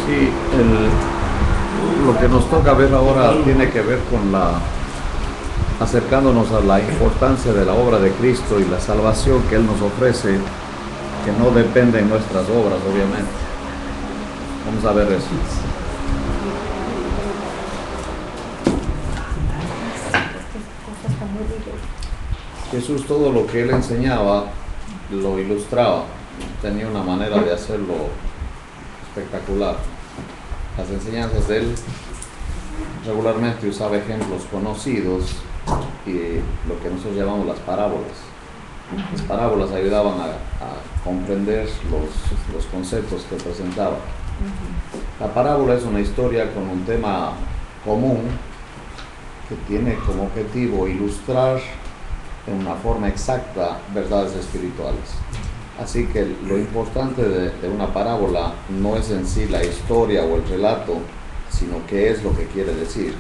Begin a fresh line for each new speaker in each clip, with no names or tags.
Sí, lo que nos toca ver ahora tiene que ver con acercándonos a la importancia de la obra de Cristo y la salvación que Él nos ofrece, que no depende de nuestras obras, obviamente. Vamos a ver eso. Jesús todo lo que Él enseñaba lo ilustraba, tenía una manera de hacerlo espectacular. Las enseñanzas de Él regularmente usaba ejemplos conocidos y lo que nosotros llamamos las parábolas. Las parábolas ayudaban a comprender los conceptos que presentaba. La parábola es una historia con un tema común que tiene como objetivo ilustrar en una forma exacta verdades espirituales. Así que lo importante de una parábola no es en sí la historia o el relato, sino qué es lo que quiere decir,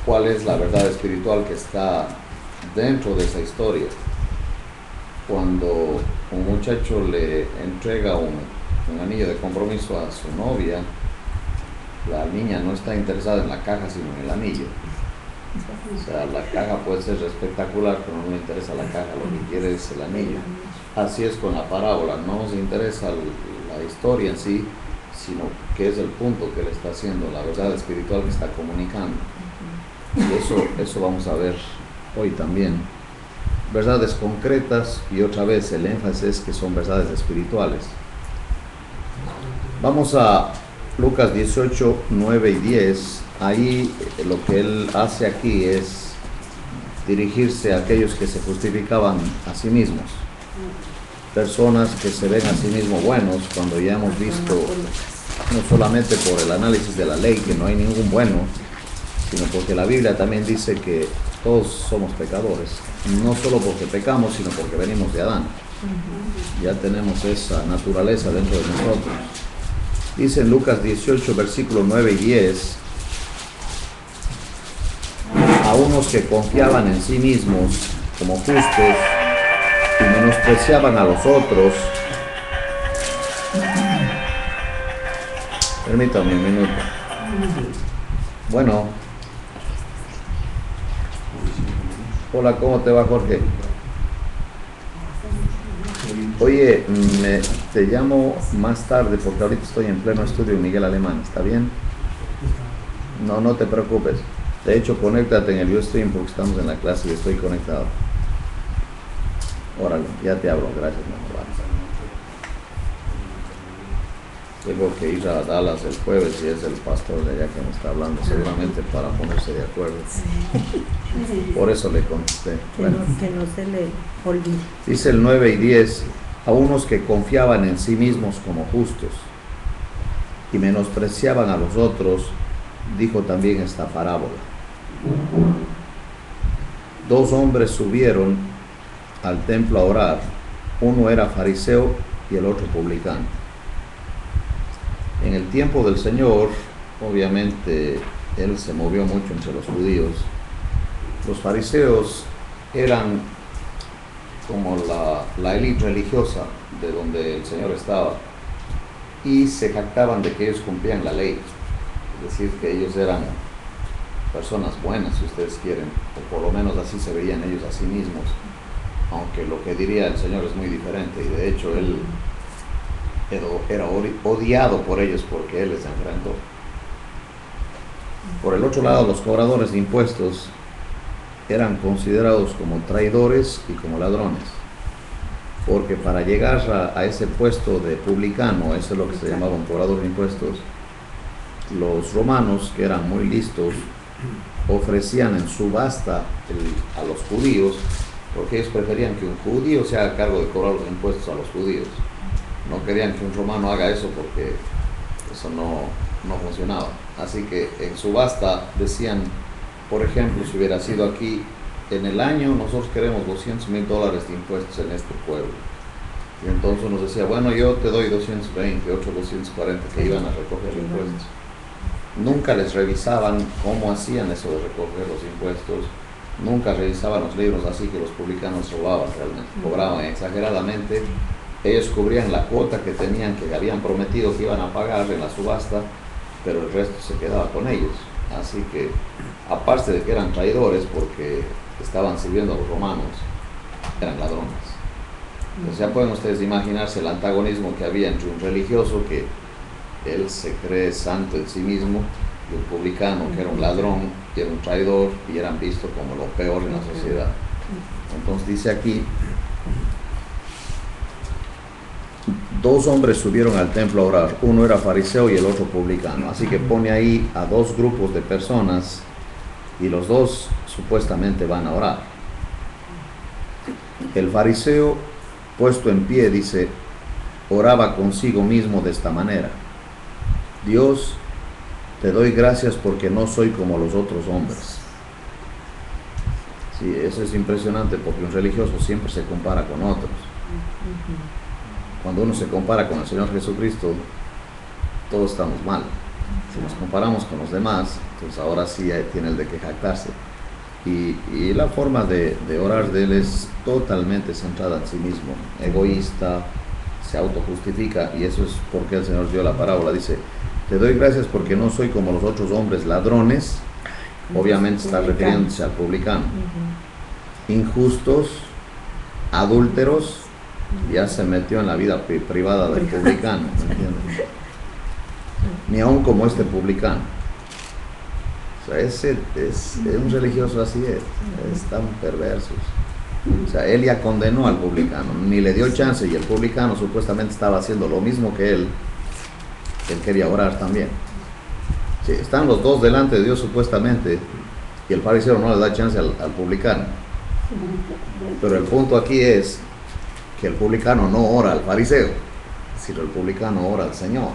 cuál es la verdad espiritual que está dentro de esa historia. Cuando un muchacho le entrega un anillo de compromiso a su novia, la niña no está interesada en la caja, sino en el anillo. O sea, la caja puede ser espectacular, pero no le interesa la caja, lo que quiere es el anillo. Así es con la parábola, no nos interesa la historia en sí, sino qué es el punto que le está haciendo, la verdad espiritual que está comunicando. Y eso vamos a ver hoy también. Verdades concretas, y otra vez el énfasis es que son verdades espirituales. Vamos a Lucas 18, 9 y 10. Ahí lo que él hace aquí es dirigirse a aquellos que se justificaban a sí mismos. Personas que se ven a sí mismos buenos, cuando ya hemos visto, no solamente por el análisis de la ley, que no hay ningún bueno, sino porque la Biblia también dice que todos somos pecadores, no solo porque pecamos, sino porque venimos de Adán. Ya tenemos esa naturaleza dentro de nosotros. Dice en Lucas 18, versículos 9 y 10, a unos que confiaban en sí mismos como justos y menospreciaban a los otros. Permítame un minuto. Bueno. Hola, ¿cómo te va, Jorge? Oye, te llamo más tarde porque ahorita estoy en pleno estudio en Miguel Alemán, ¿está bien? No te preocupes. De hecho, conéctate en el Ustream porque estamos en la clase y estoy conectado. Órale, ya te hablo, gracias, mi amor. Tengo que ir a Dallas el jueves y es el pastor de allá que me está hablando, seguramente para ponerse de acuerdo. Sí. Por eso le contesté. Bueno.
Que no se le olvide.
Dice el 9 y 10, a unos que confiaban en sí mismos como justos y menospreciaban a los otros, dijo también esta parábola. Dos hombres subieron al templo a orar, uno era fariseo y el otro publicano. En el tiempo del Señor, obviamente, Él se movió mucho entre los judíos. Los fariseos eran como la élite religiosa de donde el Señor estaba y se jactaban de que ellos cumplían la ley, es decir, que ellos eran personas buenas, si ustedes quieren, o por lo menos así se veían ellos a sí mismos, aunque lo que diría el Señor es muy diferente, y de hecho Él era odiado por ellos porque Él les enfrentó. Por el otro lado, los cobradores de impuestos eran considerados como traidores y como ladrones, porque para llegar a ese puesto de publicano, eso es lo que se llamaba un cobrador de impuestos, los romanos, que eran muy listos, ofrecían en subasta a los judíos, porque ellos preferían que un judío se haga cargo de cobrar los impuestos a los judíos. No querían que un romano haga eso porque eso no funcionaba. Así que en subasta decían, por ejemplo, si hubiera sido aquí, en el año nosotros queremos $200,000 de impuestos en este pueblo. Y entonces uno decía, bueno, yo te doy 220, otros 240 que iban a recoger impuestos. Nunca les revisaban cómo hacían eso de recoger los impuestos. Nunca revisaban los libros, así que los publicanos robaban realmente, cobraban exageradamente ellos cubrían la cuota que tenían, que habían prometido que iban a pagar en la subasta, pero el resto se quedaba con ellos. Así que, aparte de que eran traidores porque estaban sirviendo a los romanos, eran ladrones. Entonces ya pueden ustedes imaginarse el antagonismo que había entre un religioso que él se cree santo en sí mismo y un publicano que era un ladrón, que era un traidor y eran vistos como lo peor en la sociedad. Entonces dice aquí, dos hombres subieron al templo a orar, uno era fariseo y el otro publicano. Así que pone ahí a dos grupos de personas y los dos supuestamente van a orar. El fariseo, puesto en pie, dice, oraba consigo mismo de esta manera: Dios, te doy gracias porque no soy como los otros hombres. Sí, eso es impresionante porque un religioso siempre se compara con otros. Cuando uno se compara con el Señor Jesucristo, todos estamos mal. Si nos comparamos con los demás, entonces ahora sí tiene el de que jactarse. Y la forma de orar de él es totalmente centrada en sí mismo, egoísta, se autojustifica, y eso es porque el Señor dio la parábola. Dice, te doy gracias porque no soy como los otros hombres ladrones, obviamente está refiriéndose al publicano, injustos, adúlteros. Ya se metió en la vida privada del publicano, ¿me entiendes? Ni aún como este publicano. O sea, ese es un religioso, así es tan perversos. O sea, él ya condenó al publicano, ni le dio chance, y el publicano supuestamente estaba haciendo lo mismo que él quería orar también. Sí, están los dos delante de Dios supuestamente, y el fariseo no le da chance al publicano. Pero el punto aquí es que el publicano no ora al fariseo, sino el publicano ora al Señor.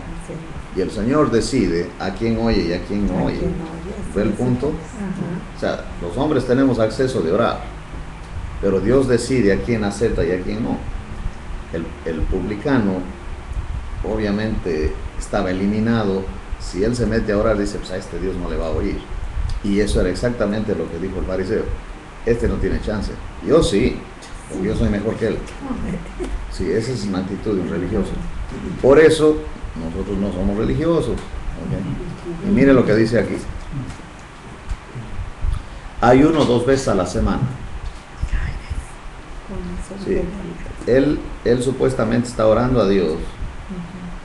Y el Señor decide a quién oye y a quién no oye. ¿Ve el punto? O sea, los hombres tenemos acceso de orar, pero Dios decide a quién acepta y a quién no. El publicano obviamente estaba eliminado. Si él se mete a orar, dice, pues a este Dios no le va a oír. Y eso era exactamente lo que dijo el fariseo. Este no tiene chance. Yo sí, porque yo soy mejor que él. Sí, esa es una actitud de un religioso. Por eso nosotros no somos religiosos. ¿Okay? Y mire lo que dice aquí. Ayuno 2 veces a la semana. Sí. Él supuestamente está orando a Dios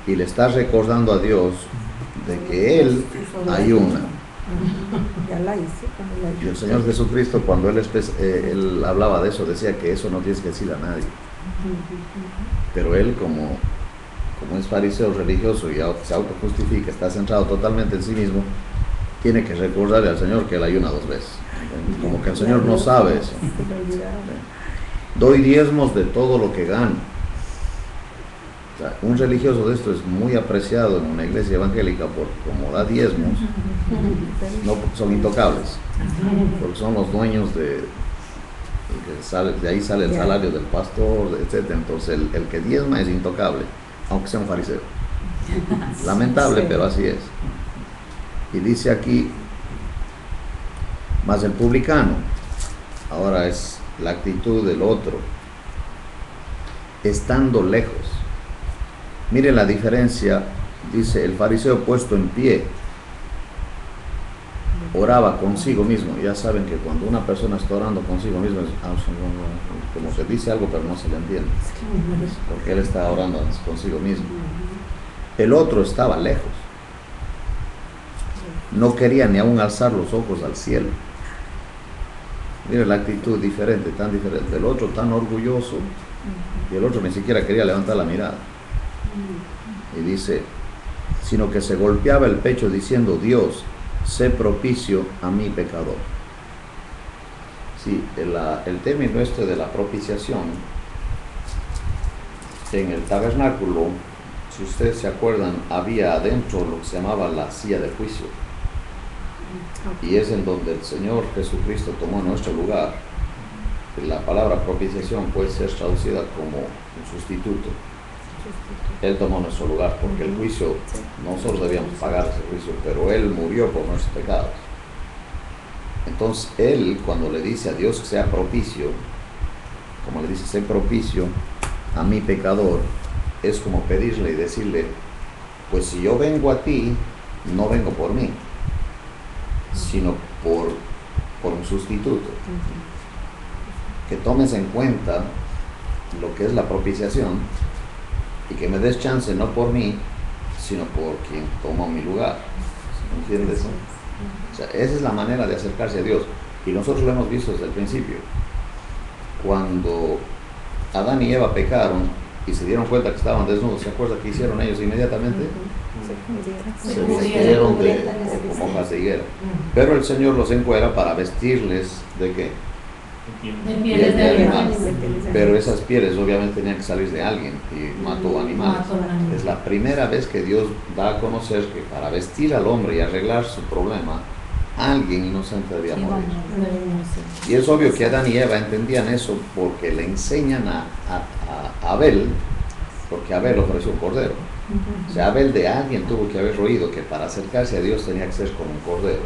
y le está recordando a Dios de que él ayuna. Y el Señor Jesucristo, cuando él hablaba de eso, decía que eso no tienes que decir a nadie. Pero él, como es fariseo religioso y se autojustifica, está centrado totalmente en sí mismo, tiene que recordarle al Señor que él ayuna 2 veces. Como que el Señor no sabe eso. Doy diezmos de todo lo que gano. O sea, un religioso de esto es muy apreciado en una iglesia evangélica porque como da diezmos, no porque son intocables, porque son los dueños de ahí sale el salario del pastor, etc. Entonces el que diezma es intocable, aunque sea un fariseo. Lamentable, pero así es. Y dice aquí, más el publicano, ahora es la actitud del otro, estando lejos. Mire la diferencia, dice, el fariseo puesto en pie, oraba consigo mismo. Ya saben que cuando una persona está orando consigo mismo, es como que dice algo pero no se le entiende, porque él está orando consigo mismo. El otro estaba lejos, no quería ni aún alzar los ojos al cielo. Mire la actitud diferente, tan diferente. El otro tan orgulloso y el otro ni siquiera quería levantar la mirada. Y dice, sino que se golpeaba el pecho diciendo, Dios, sé propicio a mi pecador. Sí, el término este de la propiciación, en el tabernáculo, si ustedes se acuerdan, había adentro lo que se llamaba la silla de juicio. Y es en donde el Señor Jesucristo tomó nuestro lugar. La palabra propiciación puede ser traducida como un sustituto. Él tomó nuestro lugar porque el juicio, nosotros debíamos pagar ese juicio, pero Él murió por nuestros pecados. Entonces Él, cuando le dice a Dios que sea propicio, como le dice, sé propicio, a mi pecador es como pedirle y decirle, pues si yo vengo a ti, no vengo por mí, sino por un sustituto. Que tomes en cuenta lo que es la propiciación y que me des chance no por mí, sino por quien toma mi lugar. ¿Entiendes? O sea, esa es la manera de acercarse a Dios. Y nosotros lo hemos visto desde el principio. Cuando Adán y Eva pecaron y se dieron cuenta que estaban desnudos, ¿se acuerda que hicieron ellos inmediatamente? Se vistieron como hojas de higuera. Pero el Señor los encuera para vestirles ¿de qué?
De pieles de animales.
Pero esas pieles obviamente tenían que salir de alguien y mató animales. Es la primera vez que Dios da a conocer que para vestir al hombre y arreglar su problema, alguien inocente debía morir. Y es obvio que Adán y Eva entendían eso porque le enseñan a Abel, porque Abel ofreció un cordero. O sea, Abel de alguien tuvo que haber oído que para acercarse a Dios tenía que ser como un cordero,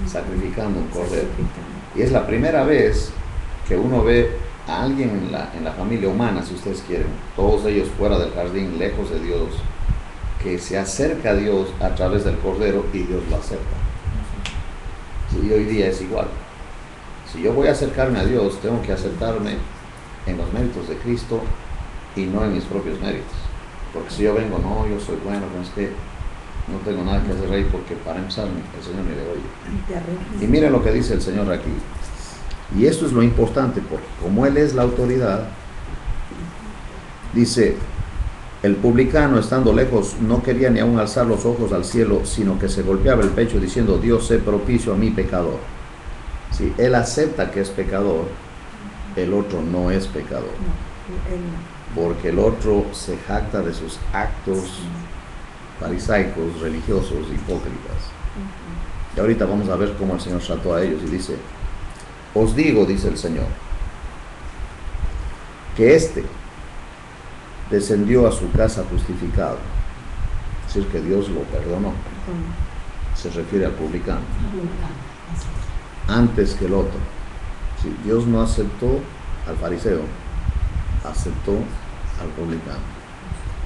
sacrificando un cordero. Y es la primera vez que uno ve a alguien en la familia humana, si ustedes quieren, todos ellos fuera del jardín, lejos de Dios, que se acerca a Dios a través del cordero y Dios lo acepta. Y hoy día es igual. Si yo voy a acercarme a Dios, tengo que aceptarme en los méritos de Cristo y no en mis propios méritos. Porque si yo vengo, no, yo soy bueno, no es que no tengo nada que hacer ahí, porque para empezar el Señor me le oye. Y miren lo que dice el Señor aquí. Y esto es lo importante, porque como Él es la autoridad, dice, el publicano estando lejos no quería ni aún alzar los ojos al cielo, sino que se golpeaba el pecho diciendo, Dios sé propicio a mi pecador. Si Él acepta que es pecador, el otro no es pecador. Porque el otro se jacta de sus actos farisaicos, religiosos, hipócritas. Y ahorita vamos a ver cómo el Señor trató a ellos y dice, os digo, dice el Señor, que éste descendió a su casa justificado. Es decir, que Dios lo perdonó. Se refiere al publicano. Antes que el otro. Sí, Dios no aceptó al fariseo, aceptó al publicano.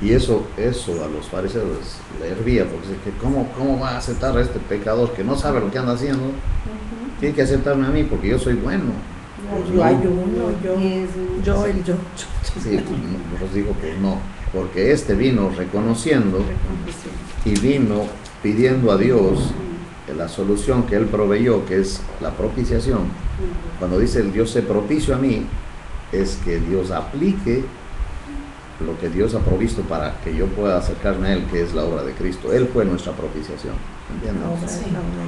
Y eso a los fariseos les hervía, porque dice que ¿cómo va a aceptar a este pecador que no sabe lo que anda haciendo? Tiene que aceptarme a mí porque yo soy bueno.
Yo ayuno, yo.
Sí, nos dijo que no, porque este vino reconociendo y vino pidiendo a Dios la solución que Él proveyó, que es la propiciación. Cuando dice el Dios se propicio a mí, es que Dios aplique lo que Dios ha provisto para que yo pueda acercarme a Él, que es la obra de Cristo. Él fue nuestra propiciación, ¿entienden?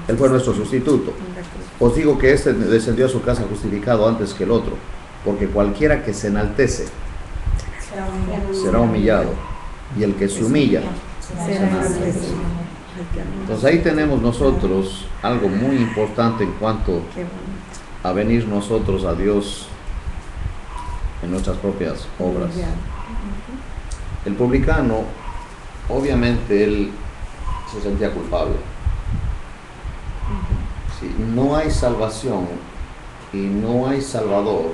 Él fue nuestro sustituto. Os digo que este descendió a su casa justificado antes que el otro, porque cualquiera que se enaltece será humillado, y el que se humilla será enaltecido. Entonces ahí tenemos nosotros algo muy importante en cuanto a venir nosotros a Dios en nuestras propias obras. El publicano, obviamente, él se sentía culpable. Sí, no hay salvación y no hay salvador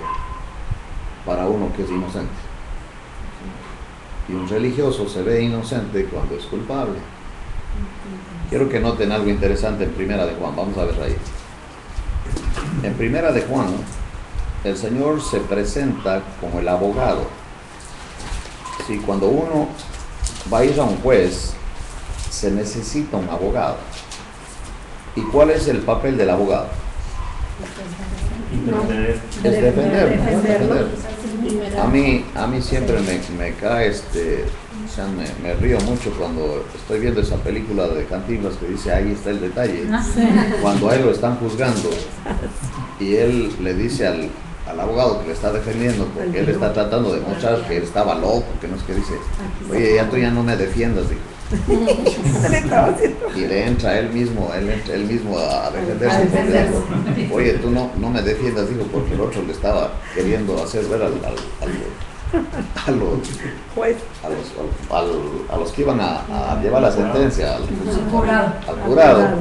para uno que es inocente. Y un religioso se ve inocente cuando es culpable. Quiero que noten algo interesante en Primera de Juan. Vamos a ver ahí. En Primera de Juan, el Señor se presenta como el abogado. Sí, cuando uno va a ir a un juez, se necesita un abogado. ¿Y cuál es el papel del abogado? Es defenderlo. A mí siempre me cae o sea, me río mucho cuando estoy viendo esa película de Cantinflas que dice, ahí está el detalle. Cuando a él lo están juzgando y él le dice al abogado que le está defendiendo, porque él está tratando de mostrar que él estaba loco, que no es que dice, oye, ya tú ya no me defiendas, dijo. Y le entra él mismo a defenderse. Oye, tú no me defiendas, dijo, porque el otro le estaba queriendo hacer ver a los que iban a llevar la sentencia, al jurado,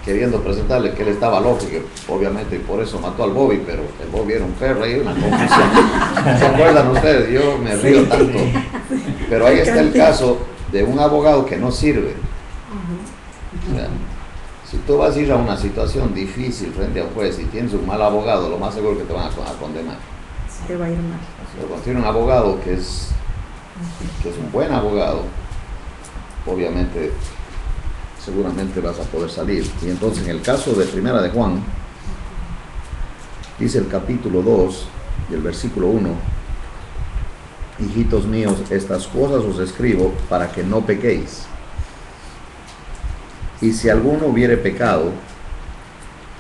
queriendo presentarle que él estaba loco, y que obviamente por eso mató al Bobby, pero el Bobby era un perro y una confusión. ¿Se acuerdan ustedes? Yo me río tanto. Pero ahí está el caso de un abogado que no sirve. O sea, si tú vas a ir a una situación difícil frente a un juez y tienes un mal abogado, lo más seguro es que te van a condenar.
Te va a ir mal.
Pero cuando tienes un abogado que es un buen abogado, obviamente seguramente vas a poder salir. Y entonces en el caso de Primera de Juan, dice el capítulo 2 y el versículo 1: hijitos míos, estas cosas os escribo para que no pequéis. Y si alguno hubiere pecado,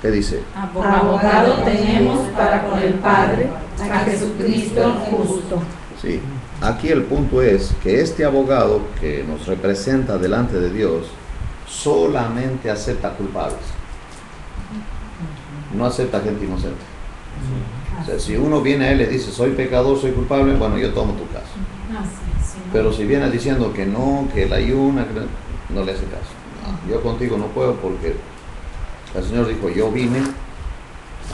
¿qué dice?
Abogado tenemos para con el Padre, a Jesucristo justo.
Sí, aquí el punto es que este abogado que nos representa delante de Dios solamente acepta culpables, no acepta gente inocente. O sea, si uno viene a él y le dice soy pecador, soy culpable, bueno, yo tomo tu caso. Pero si viene diciendo que no, que el ayuna, no le hace caso. No, yo contigo no puedo porque el Señor dijo, yo vine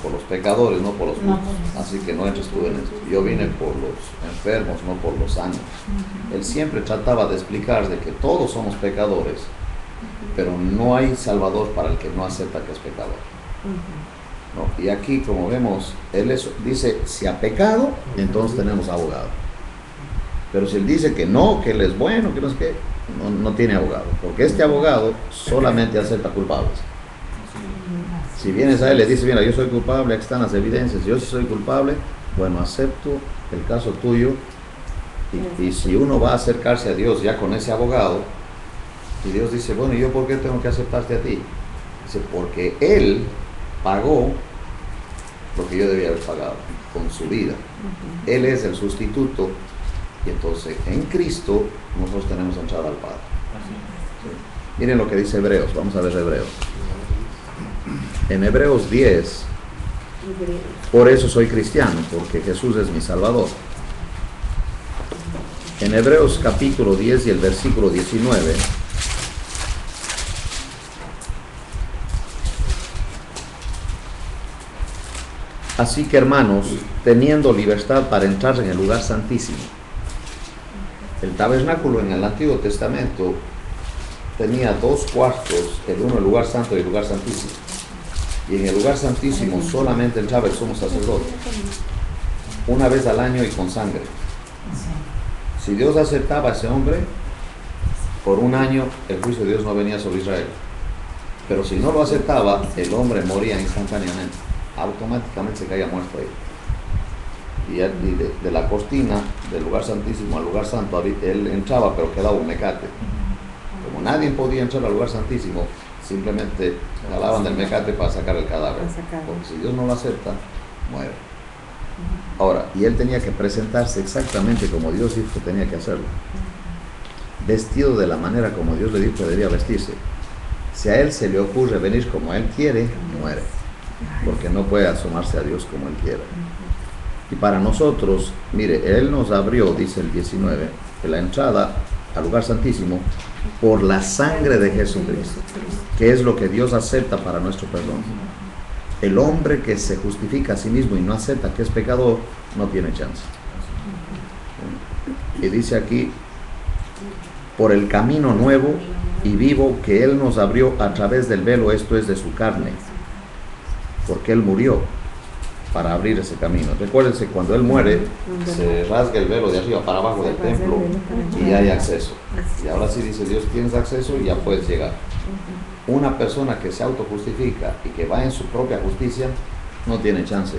por los pecadores, no por los justos. Así que no entres tú en esto. Yo vine por los enfermos, no por los sanos. Él siempre trataba de explicar de que todos somos pecadores, pero no hay salvador para el que no acepta que es pecador. No, y aquí, como vemos, él dice, si ha pecado, entonces tenemos abogado. Pero si él dice que no, que él es bueno, que no es que, no tiene abogado. Porque este abogado solamente acepta culpables. Si vienes a él y le dices, mira, yo soy culpable, aquí están las evidencias, yo sí soy culpable, bueno, acepto el caso tuyo. Y si uno va a acercarse a Dios ya con ese abogado, y Dios dice, bueno, ¿y yo por qué tengo que aceptarte a ti? Dice, porque él pagó lo que yo debía haber pagado con su vida. Él es el sustituto, y entonces en Cristo nosotros tenemos entrada al Padre. Sí. Miren lo que dice Hebreos, vamos a ver Hebreos. En Hebreos 10, por eso soy cristiano, porque Jesús es mi Salvador. En Hebreos capítulo 10 y el versículo 19, así que hermanos, teniendo libertad para entrar en el lugar santísimo. El tabernáculo en el Antiguo Testamento tenía 2 cuartos, el uno el lugar santo y el lugar santísimo. Y en el lugar santísimo solamente entraba el sumo sacerdote, una vez al año y con sangre. Si Dios aceptaba a ese hombre, por un año el juicio de Dios no venía sobre Israel. Pero si no lo aceptaba, el hombre moría instantáneamente, automáticamente se caía muerto ahí. Y de la cortina del lugar santísimo al lugar santo, él entraba pero quedaba un mecate. Como nadie podía entrar al lugar santísimo, simplemente jalaban del mecate para sacar el cadáver, porque si Dios no lo acepta, muere. Ahora, y él tenía que presentarse exactamente como Dios dijo que tenía que hacerlo, vestido de la manera como Dios le dijo que debería vestirse. Si a él se le ocurre venir como él quiere, muere, porque no puede asomarse a Dios como él quiera. Y para nosotros, mire, él nos abrió, dice el 19, la entrada al lugar santísimo por la sangre de Jesucristo, que es lo que Dios acepta para nuestro perdón. El hombre que se justifica a sí mismo y no acepta que es pecador, no tiene chance. Y dice aquí, por el camino nuevo y vivo que Él nos abrió a través del velo, esto es de su carne, porque Él murió para abrir ese camino. Recuérdense, cuando Él muere, se rasga el velo de arriba para abajo del templo y ya hay acceso. Y ahora sí dice Dios, tienes acceso y ya puedes llegar. Una persona que se autojustifica y que va en su propia justicia, no tiene chance.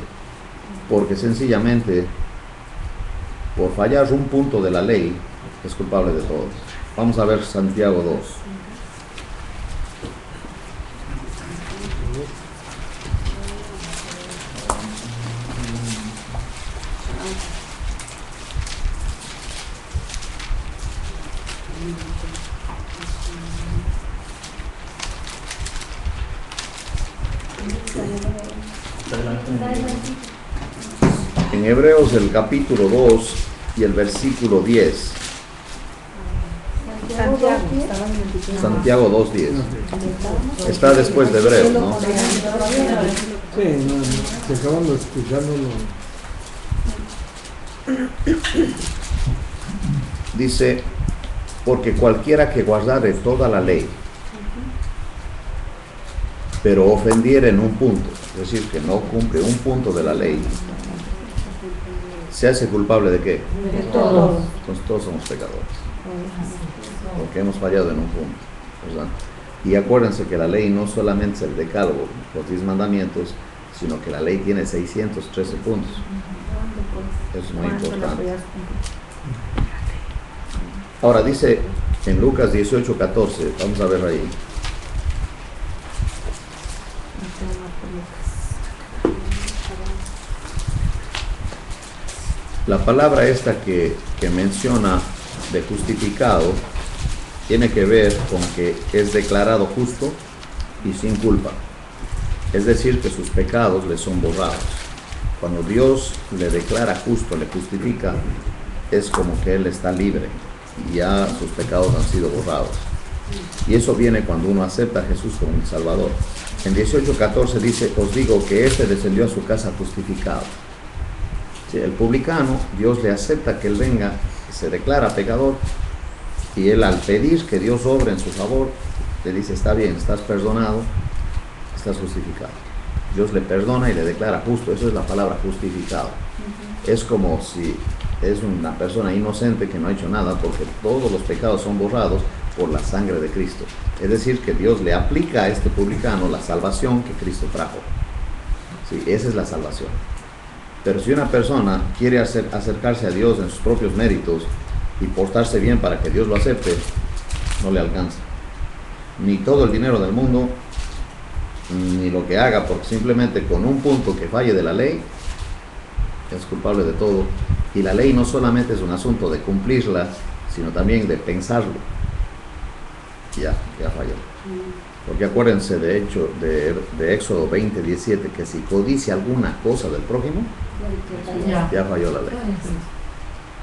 Porque sencillamente, por fallar un punto de la ley, es culpable de todos. Vamos a ver Santiago 2. En Hebreos el capítulo 2 y el versículo 10.
Santiago, estaban
Santiago 2:10. Está después de Hebreos, ¿no?
Sí, no, se acaban de escuchándolo.
Dice, porque cualquiera que guardare toda la ley, pero ofendiere en un punto, es decir, que no cumple un punto de la ley, se hace culpable ¿de qué?
De todo.
Entonces todos somos pecadores, porque hemos fallado en un punto, ¿verdad? Y acuérdense que la ley no solamente es el decálogo, los 10 mandamientos, sino que la ley tiene 613 puntos. Eso es muy importante. Ahora dice en Lucas 18:14, vamos a ver ahí. La palabra esta que menciona de justificado tiene que ver con que es declarado justo y sin culpa. Es decir, que sus pecados le son borrados. Cuando Dios le declara justo, le justifica, es como que Él está libre y ya sus pecados han sido borrados. Y eso viene cuando uno acepta a Jesús como mi Salvador. En 18:14 dice, os digo que éste descendió a su casa justificado. Sí, el publicano, Dios le acepta que él venga, se declara pecador, y él al pedir que Dios obre en su favor, le dice, está bien, estás perdonado, estás justificado. Dios le perdona y le declara justo. Eso es la palabra justificado. Es como si es una persona inocente que no ha hecho nada, porque todos los pecados son borrados por la sangre de Cristo. Es decir, que Dios le aplica a este publicano la salvación que Cristo trajo. Sí, esa es la salvación. Pero si una persona quiere acercarse a Dios en sus propios méritos y portarse bien para que Dios lo acepte, no le alcanza. Ni todo el dinero del mundo, ni lo que haga, porque simplemente con un punto que falle de la ley, es culpable de todo. Y la ley no solamente es un asunto de cumplirla, sino también de pensarlo. Ya falló. Porque acuérdense de hecho de Éxodo 20:17, que si codicia alguna cosa del prójimo, ya falló la ley.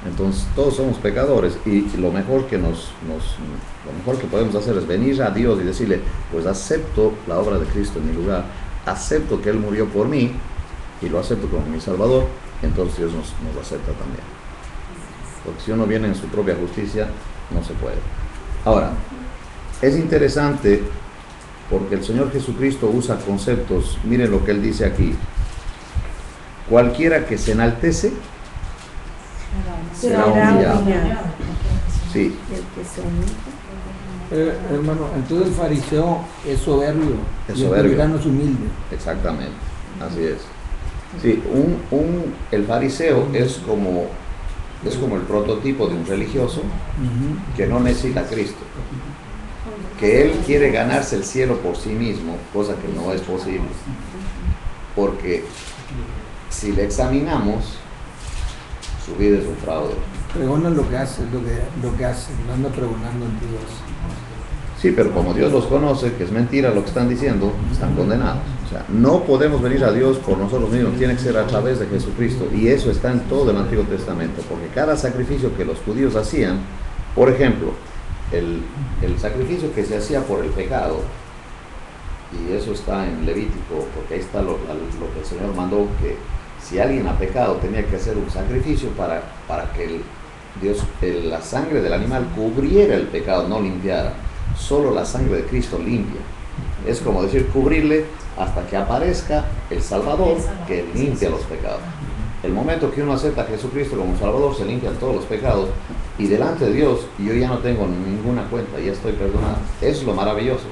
Entonces todos somos pecadores, y lo mejor que lo mejor que podemos hacer es venir a Dios y decirle, pues acepto la obra de Cristo en mi lugar, acepto que Él murió por mí y lo acepto como mi Salvador. Entonces Dios nos lo acepta también. Porque si uno viene en su propia justicia, no se puede. Ahora, es interesante porque el Señor Jesucristo usa conceptos. Miren lo que Él dice aquí. Cualquiera que se enaltece será humillado. Sí.
Hermano, entonces el fariseo es soberbio, y el publicano es humilde.
Exactamente, así es. Sí, el fariseo es como el prototipo de un religioso que no necesita a Cristo, que él quiere ganarse el cielo por sí mismo, cosa que no es posible, porque si le examinamos, su vida es un fraude.
Pregona lo que hace, lo que hace, no anda pregonando en Dios.
Sí, pero como Dios los conoce, que es mentira lo que están diciendo, están condenados. O sea, no podemos venir a Dios por nosotros mismos, tiene que ser a través de Jesucristo. Y eso está en todo el Antiguo Testamento, porque cada sacrificio que los judíos hacían, por ejemplo, el sacrificio que se hacía por el pecado, y eso está en Levítico, porque ahí está lo que el Señor mandó, que si alguien ha pecado tenía que hacer un sacrificio para que la sangre del animal cubriera el pecado, no limpiara. Solo la sangre de Cristo limpia. Es como decir, cubrirle hasta que aparezca el Salvador que limpia los pecados. El momento que uno acepta a Jesucristo como Salvador, se limpian todos los pecados, y delante de Dios yo ya no tengo ninguna cuenta, ya estoy perdonado. Eso es lo maravilloso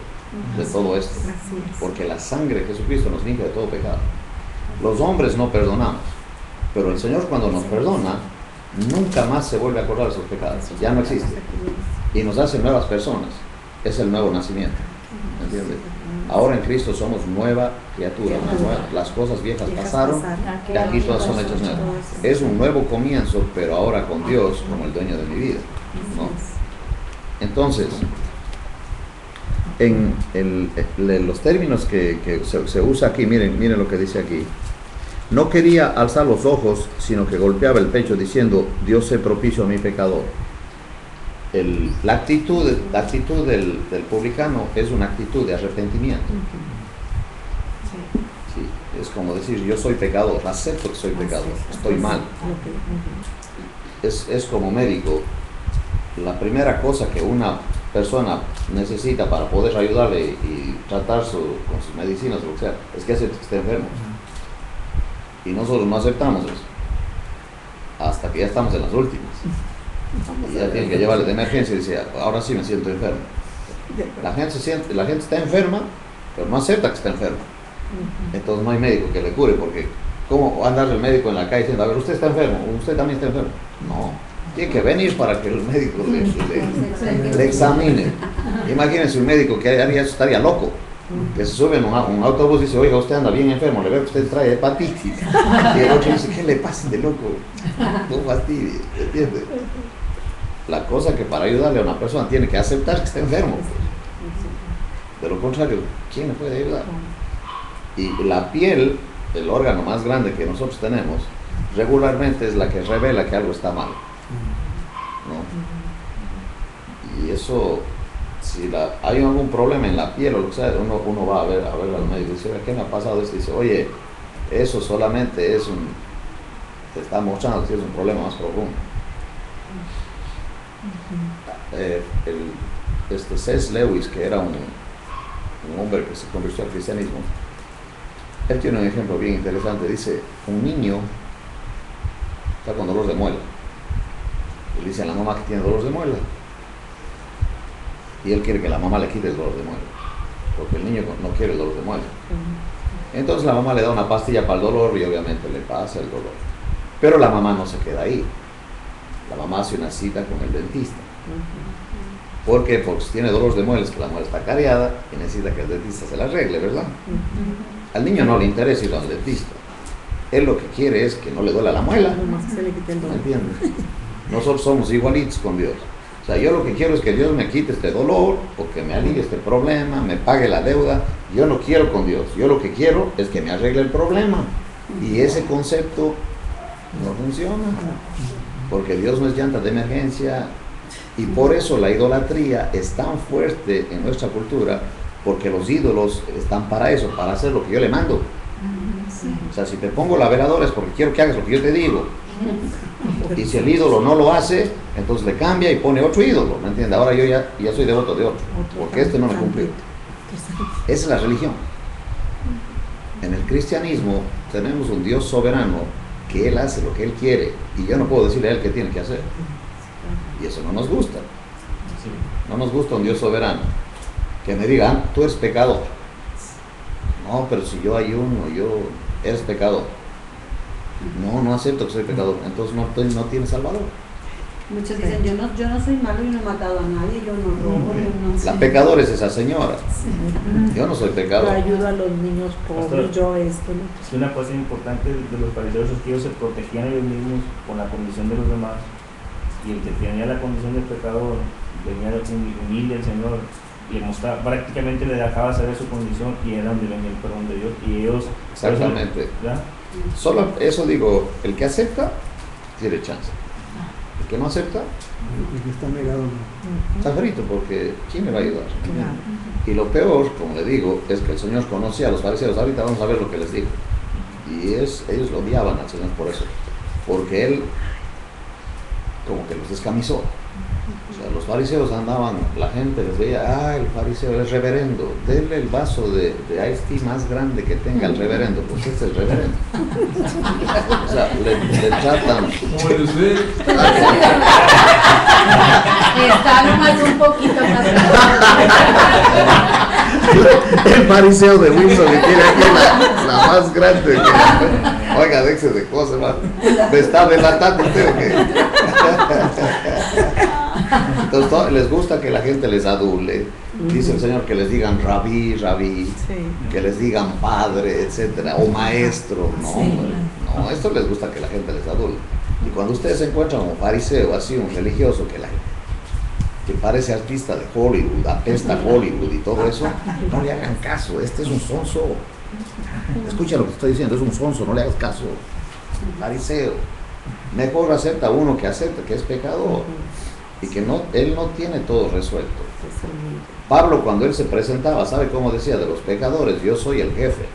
de todo esto, porque la sangre de Jesucristo nos limpia de todo pecado. Los hombres no perdonamos, pero el Señor, cuando nos perdona, nunca más se vuelve a acordar de sus pecados, ya no existe, y nos hace nuevas personas. Es el nuevo nacimiento, ¿entiendes? Ahora en Cristo somos nueva criatura, las cosas viejas pasaron y aquí todas son hechas nuevas. Es un nuevo comienzo, pero ahora con Dios como el dueño de mi vida, ¿no? Entonces, en los términos que se usa aquí, miren lo que dice aquí. No quería alzar los ojos, sino que golpeaba el pecho diciendo, Dios sé propicio a mi pecador. la actitud del publicano es una actitud de arrepentimiento. Sí, es como decir, yo soy pecador, acepto que soy pecador, estoy mal. Es como médico. La primera cosa que una persona necesita para poder ayudarle y tratar con sus medicinas o lo que sea, es que acepte que esté enfermo. Y nosotros no aceptamos eso hasta que ya estamos en las últimas. Y ya tienen que llevarle de emergencia y dice, ahora sí me siento enfermo. La gente está enferma, pero no acepta que está enferma. Entonces no hay médico que le cure, porque ¿cómo va a andar el médico en la calle diciendo, a ver, usted está enfermo, usted también está enfermo? No, tiene que venir para que el médico le examine. Imagínense un médico que haría eso, estaría loco. Que se sube en un autobús y dice, oiga, usted anda bien enfermo, le veo que usted trae hepatitis. Y el otro dice, ¿qué le pasa de loco? No fastidie, ¿entiende? La cosa que para ayudarle a una persona tiene que aceptar que está enfermo. De lo contrario, ¿quién le puede ayudar? Y la piel, el órgano más grande que nosotros tenemos, regularmente es la que revela que algo está mal, ¿no? Y eso, si hay algún problema en la piel o lo que sea, uno va a ver al médico y dice, ¿qué me ha pasado esto? Y dice, oye, eso solamente te está mostrando que es un problema más profundo. C.S. Lewis, que era un hombre que se convirtió al cristianismo, él tiene un ejemplo bien interesante. Dice, un niño está con dolor de muela y le dice a la mamá que tiene dolor de muela y él quiere que la mamá le quite el dolor de muela porque el niño no quiere el dolor de muela. Entonces la mamá le da una pastilla para el dolor y obviamente le pasa el dolor, pero la mamá no se queda ahí. La mamá hace una cita con el dentista. ¿Por qué? Porque si tiene dolor de muelas, que la muela está cariada y necesita que el dentista se la arregle, ¿verdad? Al niño no le interesa ir al dentista. Él lo que quiere es que no le duela la muela. ¿Me entiendes? Nosotros somos igualitos con Dios. O sea, yo lo que quiero es que Dios me quite este dolor, o que me alivie este problema, me pague la deuda. Yo no quiero con Dios. Yo lo que quiero es que me arregle el problema. Y ese concepto no funciona. Porque Dios no es llanta de emergencia. Y por eso la idolatría es tan fuerte en nuestra cultura, porque los ídolos están para eso, para hacer lo que yo le mando. O sea, si te pongo la veladora es porque quiero que hagas lo que yo te digo. Y si el ídolo no lo hace, entonces le cambia y pone otro ídolo, ¿me entiendes? Ahora yo ya soy devoto de otro, porque este no me cumplió. Esa es la religión. En el cristianismo tenemos un Dios soberano que Él hace lo que Él quiere y yo no puedo decirle a Él qué tiene que hacer. Y eso no nos gusta. No nos gusta un Dios soberano que me diga, tú eres pecador. No, pero si yo ayuno, eres pecador. No acepto que soy pecador. Entonces no tienes salvador.
Muchos dicen, yo no soy malo, yo no he matado a nadie, yo no robo, yo no...
La pecadora es esa señora. Yo no soy pecador.
Yo ayudo a los niños pobres, yo esto.
Es una cosa importante de los fariseos es que ellos se protegían a ellos mismos con la condición de los demás. Y el que tenía la condición del pecador venía humilde al Señor y le mostraba, prácticamente le dejaba saber su condición y era donde venía el perdón de Dios y ellos...
Exactamente. Solo eso digo, el que acepta tiene chance. El que no acepta
está negado.
Está frito, porque ¿quién me va a ayudar? Y lo peor, como le digo, es que el Señor conocía a los fariseos. Ahorita vamos a ver lo que les digo. Y ellos lo odiaban al Señor por eso, porque Él como que los descamisó. O sea, los fariseos andaban, la gente les veía, el fariseo es reverendo, denle el vaso de iced tea más grande que tenga el reverendo, porque este es el reverendo. O sea, le tratan...
¿Cómo es usted?
Está nomás un poquito más.
El fariseo de Wilson que tiene aquí la más grande. Que, oiga, déjese de cosas, hermano. ¿Me está delatando usted o qué? Entonces les gusta que la gente les adule. Dice el Señor que les digan rabí, que les digan padre, etcétera, o maestro. No, esto les gusta que la gente les adule. Y cuando ustedes se encuentran un fariseo así, un religioso que parece artista de Hollywood, apesta Hollywood y todo eso, no le hagan caso, este es un sonso. Escucha lo que estoy diciendo, es un sonso, no le hagas caso. Fariseo. Mejor acepta uno que acepta que es pecador. y que él no tiene todo resuelto. Pablo, cuando él se presentaba, ¿sabe cómo decía? De los pecadores, yo soy el jefe.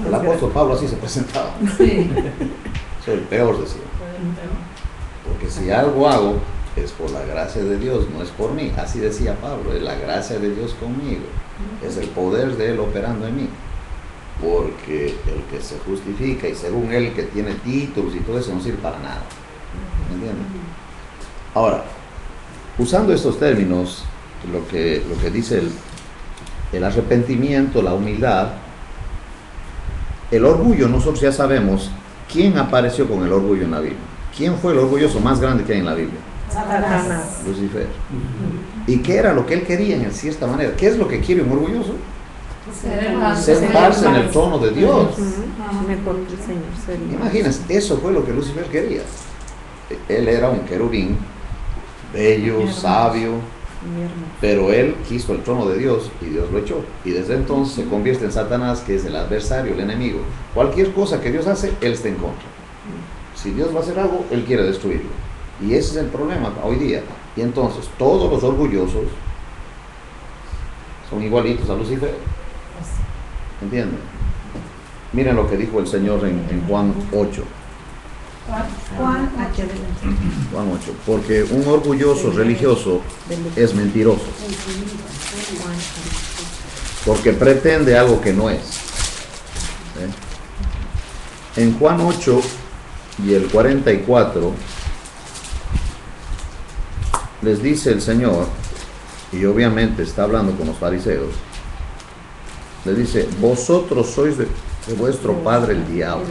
El apóstol Pablo así se presentaba.
Sí.
Soy el peor, decía. Porque si algo hago, es por la gracia de Dios, no es por mí. Así decía Pablo, es la gracia de Dios conmigo. Es el poder de Él operando en mí. Porque el que se justifica y según él que tiene títulos y todo eso no sirve para nada. ¿Me entienden? Ahora, usando estos términos, lo que dice el arrepentimiento, la humildad, el orgullo, nosotros ya sabemos quién apareció con el orgullo en la Biblia. ¿Quién fue el orgulloso más grande que hay en la Biblia?
Satanás.
Lucifer. ¿Y qué era lo que él quería en cierta manera? ¿Qué es lo que quiere un orgulloso? Sentarse en el trono de Dior.
Mejor que el Señor sería.
Imagínense, eso fue lo que Lucifer quería. Él era un querubín, bello, sabio, pero él quiso el trono de Dios y Dios lo echó. Y desde entonces se convierte en Satanás, que es el adversario, el enemigo. Cualquier cosa que Dios hace, él está en contra. Si Dios va a hacer algo, él quiere destruirlo. Y ese es el problema hoy día. Y entonces todos los orgullosos son igualitos a Lucifer. ¿Entienden? Miren lo que dijo el Señor en Juan 8.
Juan,
Juan 8. Porque un orgulloso religioso es mentiroso. Porque pretende algo que no es. En Juan 8 y el 44 les dice el Señor, y obviamente está hablando con los fariseos, le dice, vosotros sois de vuestro padre el diablo,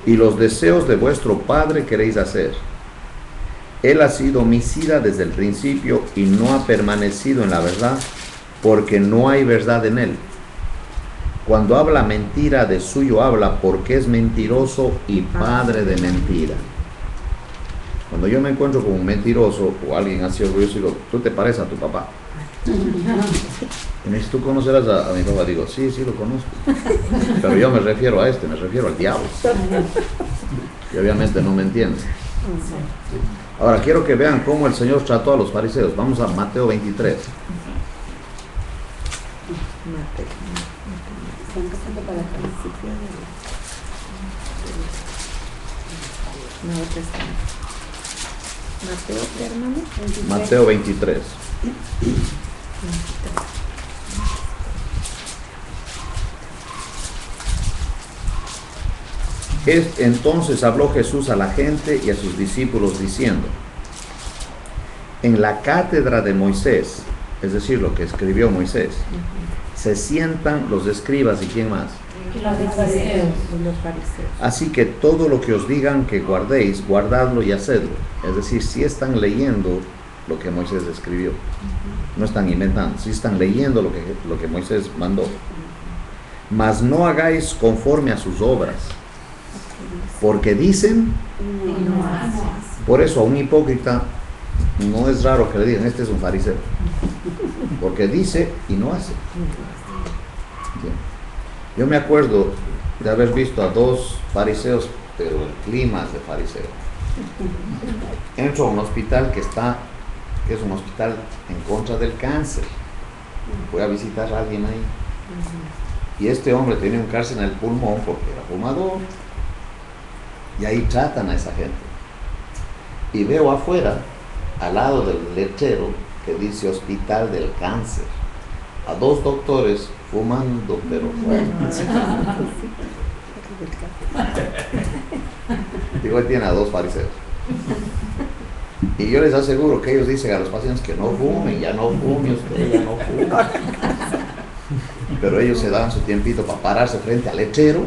y los deseos de vuestro padre queréis hacer. Él ha sido homicida desde el principio y no ha permanecido en la verdad, porque no hay verdad en él. Cuando habla mentira, de suyo habla, porque es mentiroso y padre de mentira. Cuando yo me encuentro con un mentiroso o alguien así orgulloso, digo, tú te pareces a tu papá. Y me dice, ¿tú conocerás a mi papá? Digo, sí, lo conozco. Pero yo me refiero a me refiero al diablo. Y obviamente no me entiende. Ahora quiero que vean cómo el Señor trató a los fariseos. Vamos a Mateo 23. Mateo 23. Entonces habló Jesús a la gente y a sus discípulos diciendo, en la cátedra de Moisés, es decir, lo que escribió Moisés, se sientan los escribas y quién más.
Los fariseos.
Así que todo lo que os digan que guardéis, guardadlo y hacedlo. Es decir, si están leyendo lo que Moisés escribió, no están inventando, si están leyendo lo que Moisés mandó. Mas no hagáis conforme a sus obras, porque dicen, por eso a un hipócrita no es raro que le digan, este es un fariseo, porque dice y no hace. Yo me acuerdo de haber visto a dos fariseos, pero el clima es de fariseo. Entro a un hospital que es un hospital en contra del cáncer. Voy a visitar a alguien ahí. Y este hombre tenía un cáncer en el pulmón porque era fumador. Y ahí tratan a esa gente. Y veo afuera, al lado del letrero, que dice Hospital del Cáncer, a dos doctores fumando, pero bueno. Digo, él tiene a dos fariseos. Y yo les aseguro que ellos dicen a los pacientes que no fumen, ya no fumen, usted ya no fuma. Pero ellos se daban su tiempito para pararse frente al lechero.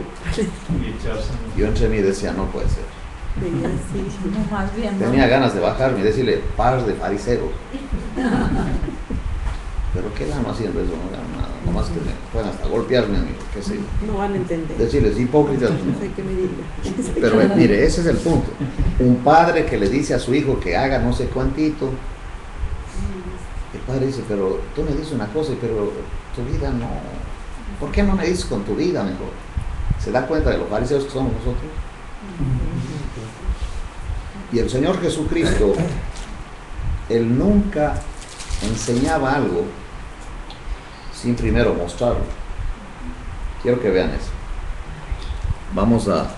Yo entre mí decía, no puede ser. Tenía ganas de bajarme y decirle, par de fariseos. Pero ¿qué gano haciendo eso? No gano nada. Nomás que me puedan hasta golpearme a mí, qué sé yo.
No van a entender.
Decirles, hipócritas.
No sé qué me diga.
Pero mire, ese es el punto. Un padre que le dice a su hijo que haga no sé cuántito. El padre dice, pero tú me dices una cosa, pero tu vida no. ¿Por qué no me dices con tu vida mejor? ¿Se da cuenta de los fariseos que somos nosotros? Y el Señor Jesucristo, Él nunca enseñaba algo sin primero mostrarlo. Quiero que vean eso. Vamos a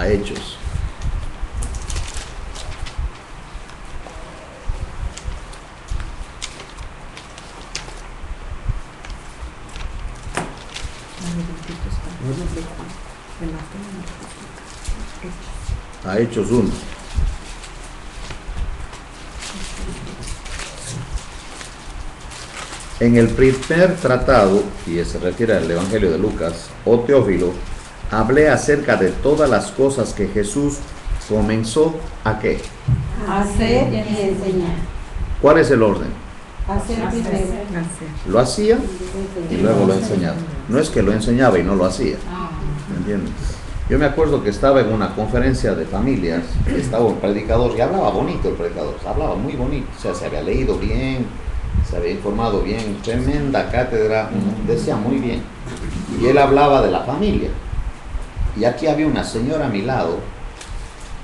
Hechos. A Hechos 1. En el primer tratado, y se refiere al Evangelio de Lucas, oh Teófilo, hablé acerca de todas las cosas que Jesús comenzó a ¿qué?
Hacer y enseñar.
¿Cuál es el orden?
Hacer primero.
Lo hacía y luego lo enseñaba. No es que lo enseñaba y no lo hacía. ¿Me entiendes? Yo me acuerdo que estaba en una conferencia de familias, estaba un predicador y hablaba bonito el predicador, hablaba muy bonito, o sea, se había leído bien, se había informado bien, tremenda cátedra, decía muy bien. Y él hablaba de la familia. Y aquí había una señora a mi lado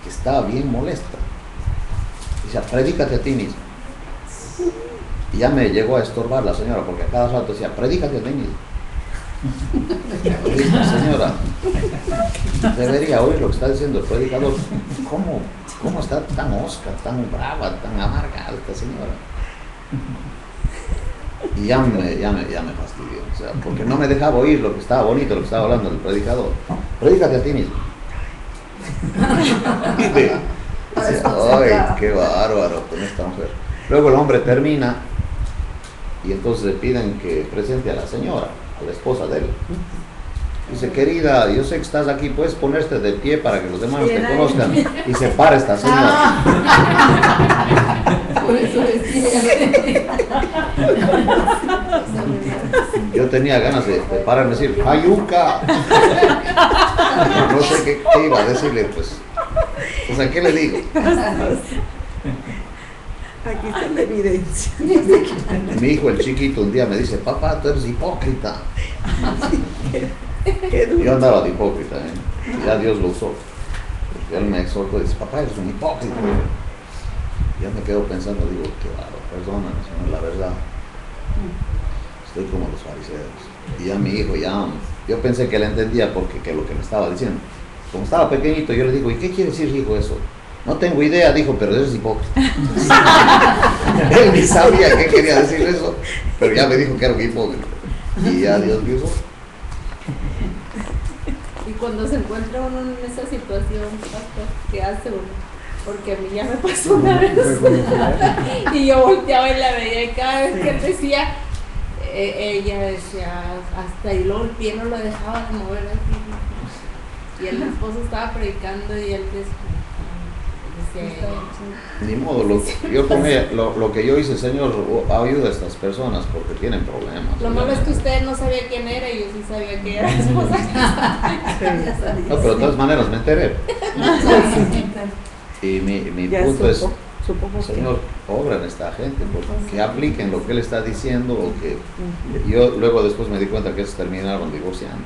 que estaba bien molesta. Decía, predícate a ti mismo. Y ya me llegó a estorbar la señora, porque a cada rato decía, predícate a ti mismo. Dije, señora, debería oír lo que está diciendo el predicador. ¿Cómo está tan osca, tan brava, tan amarga esta señora? Y ya me fastidió, o sea, porque no me dejaba oír lo que estaba bonito, lo que estaba hablando el predicador. Predícate a ti mismo. Y decía, ay, qué bárbaro con esta mujer. Luego el hombre termina y entonces le piden que presente a la señora, a la esposa de él. Dice, querida, yo sé que estás aquí, puedes ponerte de pie para que los demás te conozcan. Y se para esta señora.
Por eso
Yo tenía ganas de pararme y decir, ¡Payuca! No sé qué iba a decirle, pues. O sea, ¿qué le digo?
Aquí está la evidencia.
Mi hijo, el chiquito, un día me dice, papá, tú eres hipócrita. Yo andaba de hipócrita, ¿eh? Ya Dios lo usó. Porque él me exhortó y dice, papá, eres un hipócrita. Ya me quedo pensando, digo, qué raro, perdóname, Señor, la verdad. Estoy como los fariseos. Y ya mi hijo, yo pensé que él entendía porque que lo que me estaba diciendo. Como estaba pequeñito, yo le digo, ¿y qué quiere decir, hijo, eso? No tengo idea, dijo, pero eres hipócrita. Él ni sabía qué quería decir eso, pero ya me dijo que era un hipócrita. Y ya Dios me usó.
Y cuando se encuentra uno en esa situación, pastor, ¿qué hace uno? Porque a mí ya me pasó una vez. Y yo volteaba y la veía y cada vez que él decía, ella decía, hasta y luego el pie no lo dejaba de mover así. Y el esposo estaba predicando y él decía,
ni modo, lo que yo hice, Señor, ayuda a estas personas porque tienen problemas.
Lo malo es que usted no sabía quién era y yo sí sabía que era esposa.
No, pero de todas maneras me enteré. Y mi punto es, Señor, obra en esta gente, porque apliquen lo que Él está diciendo, o que yo luego después me di cuenta que se terminaron divorciando,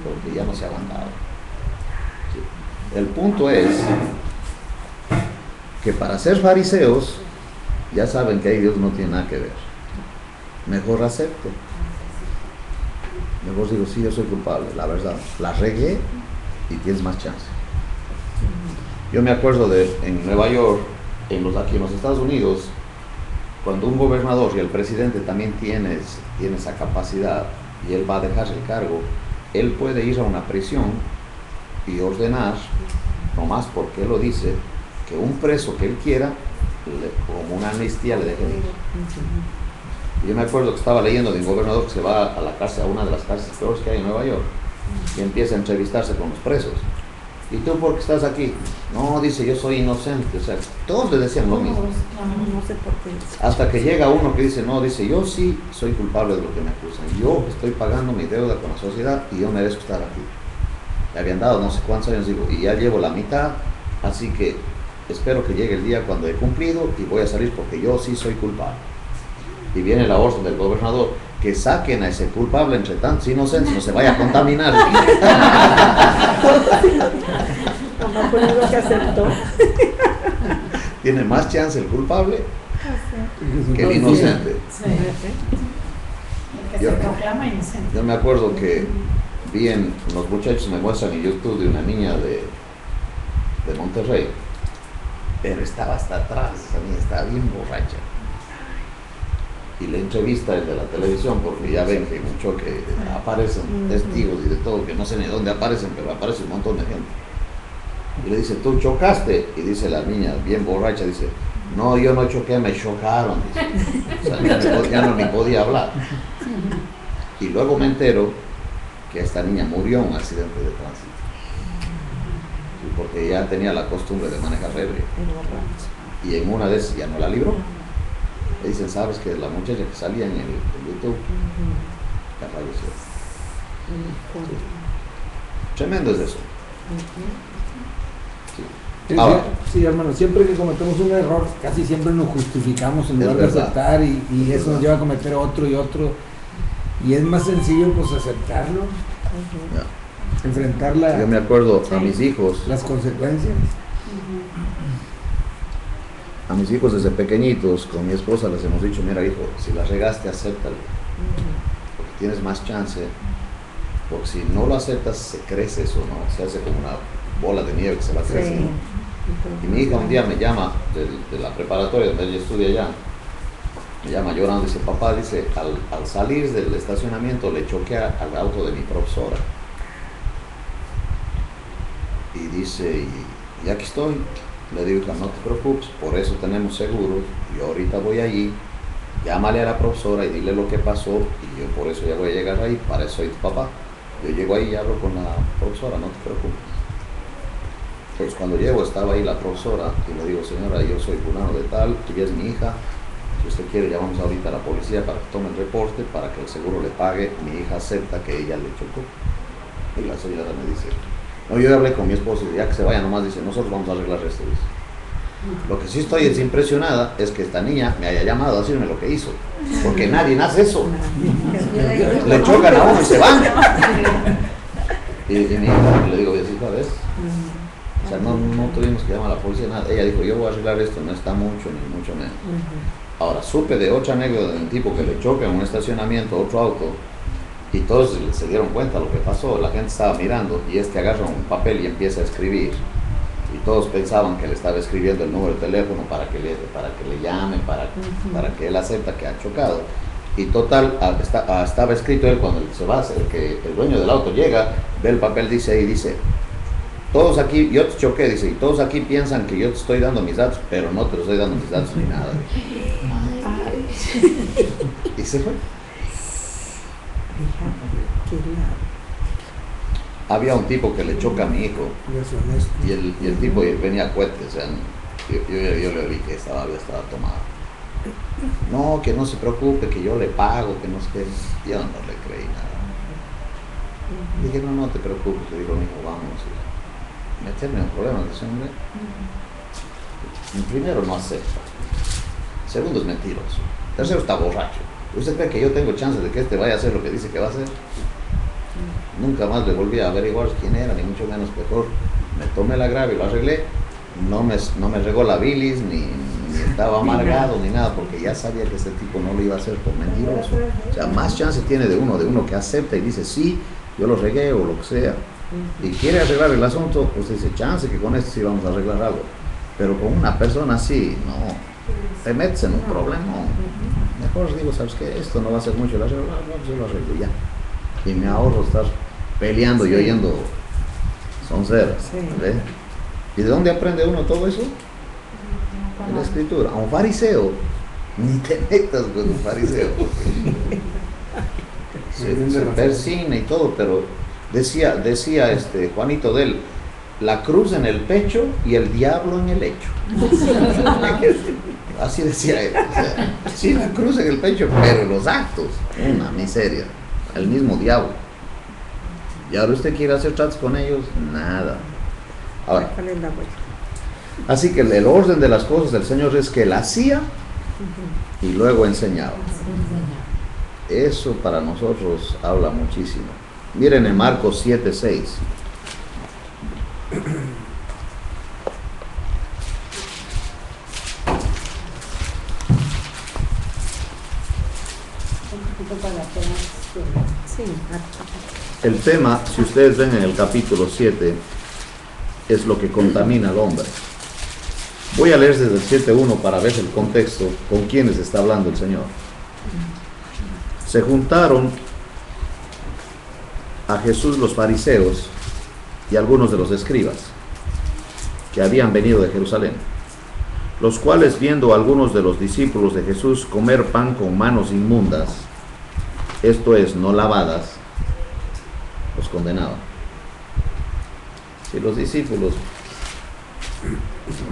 porque ya no se aguantaba. El punto es que para ser fariseos, ya saben que ahí Dios no tiene nada que ver. Mejor acepto. Mejor digo, sí, yo soy culpable, la verdad. La regué y tienes más chance. Yo me acuerdo en Nueva York, aquí en los Estados Unidos, cuando un gobernador y el presidente también tiene esa capacidad y él va a dejar el cargo, él puede ir a una prisión y ordenar, nomás porque él lo dice, que un preso que él quiera, como una amnistía, le deje ir. Y yo me acuerdo que estaba leyendo de un gobernador que se va a la cárcel, a una de las cárceles peores que hay en Nueva York, y empieza a entrevistarse con los presos. ¿Y tú por qué estás aquí? No, dice, yo soy inocente. O sea, todos le decían lo mismo.
No sé por qué.
Hasta que llega uno que dice, no, dice, yo sí soy culpable de lo que me acusan. Yo estoy pagando mi deuda con la sociedad y yo merezco estar aquí. Le habían dado no sé cuántos años, digo, y ya llevo la mitad, así que espero que llegue el día cuando he cumplido y voy a salir porque yo sí soy culpable. Y viene la orden del gobernador, que saquen a ese culpable entre tantos inocentes, no se vaya a contaminar.
No fue lo que aceptó.
Tiene más chance el culpable que el inocente.
Sí. El que
Yo-
se proclama inocente.
Yo me acuerdo que vi en los muchachos me muestran en YouTube de una niña de Monterrey, pero estaba hasta atrás, esa niña estaba bien borracha. Y la entrevista es de la televisión, porque ya ven que mucho que aparecen testigos y de todo, que no sé ni dónde aparecen, pero aparece un montón de gente. Y le dice, ¿tú chocaste? Y dice la niña, bien borracha, dice, no, yo no choqué, me chocaron. Dice. O sea, ya no ni podía hablar. Y luego me entero que esta niña murió en un accidente de tránsito. Sí, porque ya tenía la costumbre de manejar ebrio. Y en una de esas ya no la libró. Le dicen, ¿sabes que la muchacha que salía en YouTube ya falleció? Sí. Tremendo es eso. Sí. Ahora,
Sí, hermano, siempre que cometemos un error, casi siempre nos justificamos en
Es
lugar de
verdad.
aceptar y eso nos lleva a cometer otro y otro. Y es más sencillo pues aceptarlo,
ya.
enfrentar
Yo me acuerdo a mis hijos.
las consecuencias.
A mis hijos desde pequeñitos, con mi esposa les hemos dicho, mira hijo, si la regaste, acéptalo, porque tienes más chance, porque si no lo aceptas, se crece eso, ¿no? Se hace como una bola de nieve que se va creciendo. Y mi hija un día me llama de la preparatoria donde ella estudia allá, me llama llorando, dice, papá, dice, al salir del estacionamiento le choqué al auto de mi profesora. Y dice, y aquí estoy. Le digo, hija, no te preocupes, por eso tenemos seguro. Yo ahorita voy allí, llámale a la profesora y dile lo que pasó, y yo por eso ya voy a llegar ahí, para eso soy tu papá. Yo llego ahí y hablo con la profesora, no te preocupes. Pues cuando llego estaba ahí la profesora y le digo, señora, yo soy fulano de tal, ella es mi hija, si usted quiere llamamos ahorita a la policía para que tome el reporte, para que el seguro le pague, mi hija acepta que ella le chocó. Y la señora me dice, no, yo hablé con mi esposo y ya que se vaya nomás, dice, nosotros vamos a arreglar esto. Dice. Lo que sí estoy es impresionada es que esta niña me haya llamado a decirme lo que hizo, porque nadie hace eso. Le chocan a uno y se van. Y mi hija, le digo, hija, ¿ves? O sea, no tuvimos que llamar a la policía, nada. Ella dijo, yo voy a arreglar esto, no está mucho, ni mucho menos. Ahora, supe de otra anécdota de un tipo que le choca en un estacionamiento otro auto, y todos se dieron cuenta de lo que pasó, la gente estaba mirando, y agarra un papel y empieza a escribir. Y todos pensaban que le estaba escribiendo el número de teléfono para que le llamen, para que él acepta que ha chocado. Y total, estaba escrito él cuando se va, el dueño del auto llega, ve el papel, dice ahí, dice, todos aquí, yo te choqué, dice, y todos aquí piensan que yo te estoy dando mis datos, pero no te los estoy dando mis datos ni nada. Y se fue. Había un tipo que le choca a mi hijo y el tipo venía a cuete, o sea, yo le vi que estaba tomado. No, que no se preocupe, que yo le pago, que no sé qué. Yo no le creí nada. Dije, no te preocupes, le digo, mi hijo, vamos. Meterme en problemas de ese hombre. Primero, no acepta. Segundo, es mentiroso. Tercero, está borracho. ¿Usted cree que yo tengo chance de que este vaya a hacer lo que dice que va a hacer? Nunca más le volví a averiguar quién era, ni mucho menos mejor. Me tomé la grave y lo arreglé. No me regó la bilis, ni estaba amargado, ni nada, porque ya sabía que ese tipo no lo iba a hacer por mentiroso. O sea, más chance tiene de uno que acepta y dice, sí, yo lo regué o lo que sea. Y quiere arreglar el asunto, pues dice, chance que con esto sí vamos a arreglar algo. Pero con una persona así, no, te metes en un problema. Mejor digo, ¿sabes qué? Esto no va a ser mucho el arreglo, no, yo lo arreglo ya. Y me ahorro estar peleando y oyendo sonceras. ¿Ves? ¿Y de dónde aprende uno todo eso? De la escritura. A un fariseo, ni te metas con un fariseo. Se persina y todo, pero decía Juanito de él, la cruz en el pecho y el diablo en el hecho. Así decía él. O sea, sí, la cruz en el pecho, pero los actos, una miseria. El mismo diablo. Y ahora usted quiere hacer tratos con ellos, nada. Ahora, así que el orden de las cosas del Señor es que Él hacía y luego enseñaba. Eso para nosotros habla muchísimo. Miren en Marcos 7:6.
poquito para atrás.
Sí,
El tema, si ustedes ven en el capítulo 7, es lo que contamina al hombre. Voy a leer desde el 7.1 para ver el contexto con quienes está hablando el Señor. Se juntaron a Jesús los fariseos y algunos de los escribas que habían venido de Jerusalén, los cuales, viendo a algunos de los discípulos de Jesús comer pan con manos inmundas, esto es, no lavadas, los condenaban. Si los discípulos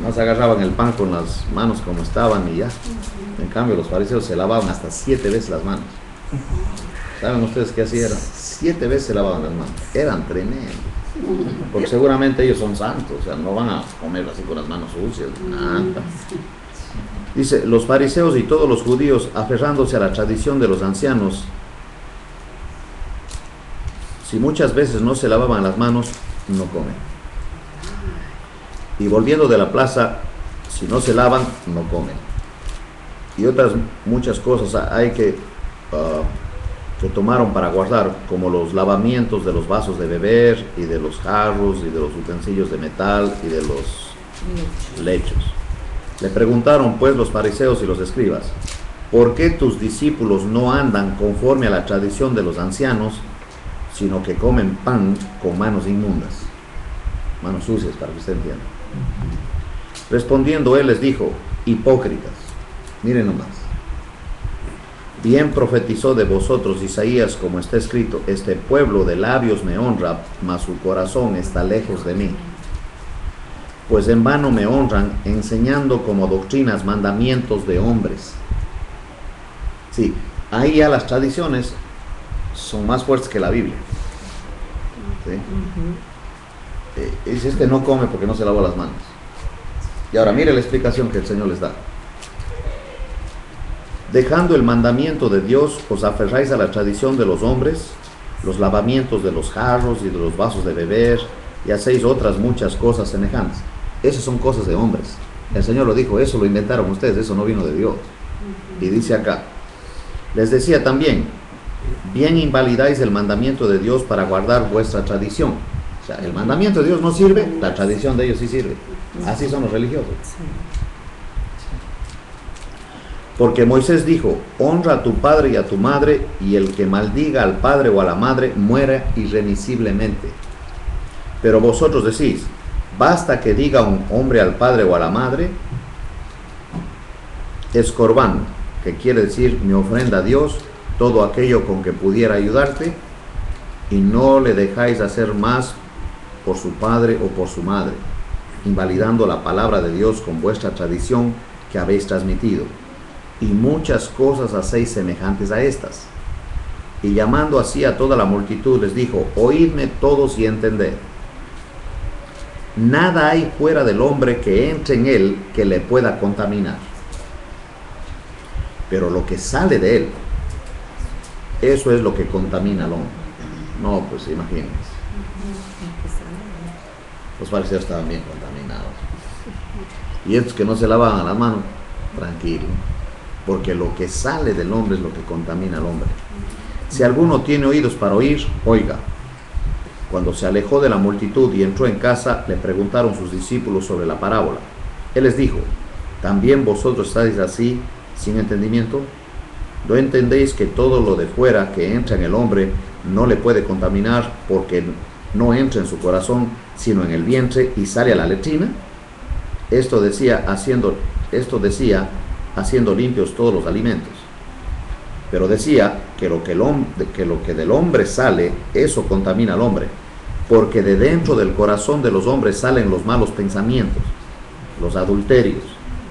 más agarraban el pan con las manos como estaban y ya, en cambio los fariseos se lavaban hasta 7 veces las manos. ¿Saben ustedes qué hacían? 7 veces se lavaban las manos. Eran tremendos. Porque seguramente ellos son santos, o sea, no van a comer así con las manos sucias, nada. Dice, los fariseos y todos los judíos, aferrándose a la tradición de los ancianos, si muchas veces no se lavaban las manos, no comen. Y volviendo de la plaza, si no se lavan, no comen. Y otras muchas cosas hay que tomaron para guardar, como los lavamientos de los vasos de beber y de los jarros y de los utensilios de metal y de los lechos. Le preguntaron pues los fariseos y los escribas, ¿por qué tus discípulos no andan conforme a la tradición de los ancianos, sino que comen pan con manos inmundas? Manos sucias, para que usted entienda. Respondiendo él les dijo, hipócritas, miren nomás. Bien profetizó de vosotros Isaías, como está escrito, este pueblo de labios me honra, mas su corazón está lejos de mí. Pues en vano me honran, enseñando como doctrinas mandamientos de hombres. Sí, ahí ya las tradiciones son más fuertes que la Biblia. ¿Sí? Y si este no come porque no se lava las manos. Y ahora mire la explicación que el Señor les da. Dejando el mandamiento de Dios, os aferráis a la tradición de los hombres, los lavamientos de los jarros y de los vasos de beber, y hacéis otras muchas cosas semejantes. Esas son cosas de hombres. El Señor lo dijo, eso lo inventaron ustedes, eso no vino de Dios. Y dice acá, les decía también, bien invalidáis el mandamiento de Dios para guardar vuestra tradición. O sea, el mandamiento de Dios no sirve, la tradición de ellos sí sirve. Así son los religiosos. Porque Moisés dijo, honra a tu padre y a tu madre, y el que maldiga al padre o a la madre muera irremisiblemente. Pero vosotros decís, basta que diga un hombre al padre o a la madre, es corbán, que quiere decir mi ofrenda a Dios, todo aquello con que pudiera ayudarte, y no le dejáis hacer más por su padre o por su madre, invalidando la palabra de Dios con vuestra tradición que habéis transmitido. Y muchas cosas hacéis semejantes a estas. Y llamando así a toda la multitud les dijo, oídme todos y entended. Nada hay fuera del hombre que entre en él que le pueda contaminar. Pero lo que sale de él, eso es lo que contamina al hombre. No, pues imagínense. Los fariseos estaban bien contaminados. Y estos que no se lavaban las manos, tranquilo. Porque lo que sale del hombre es lo que contamina al hombre. Si alguno tiene oídos para oír, oiga. Cuando se alejó de la multitud y entró en casa, le preguntaron sus discípulos sobre la parábola. Él les dijo, ¿también vosotros estáis así, sin entendimiento? ¿No entendéis que todo lo de fuera que entra en el hombre no le puede contaminar, porque no entra en su corazón, sino en el vientre y sale a la letrina? Esto decía haciendo limpios todos los alimentos. Pero decía que lo que del hombre sale, eso contamina al hombre, porque de dentro del corazón de los hombres salen los malos pensamientos, los adulterios,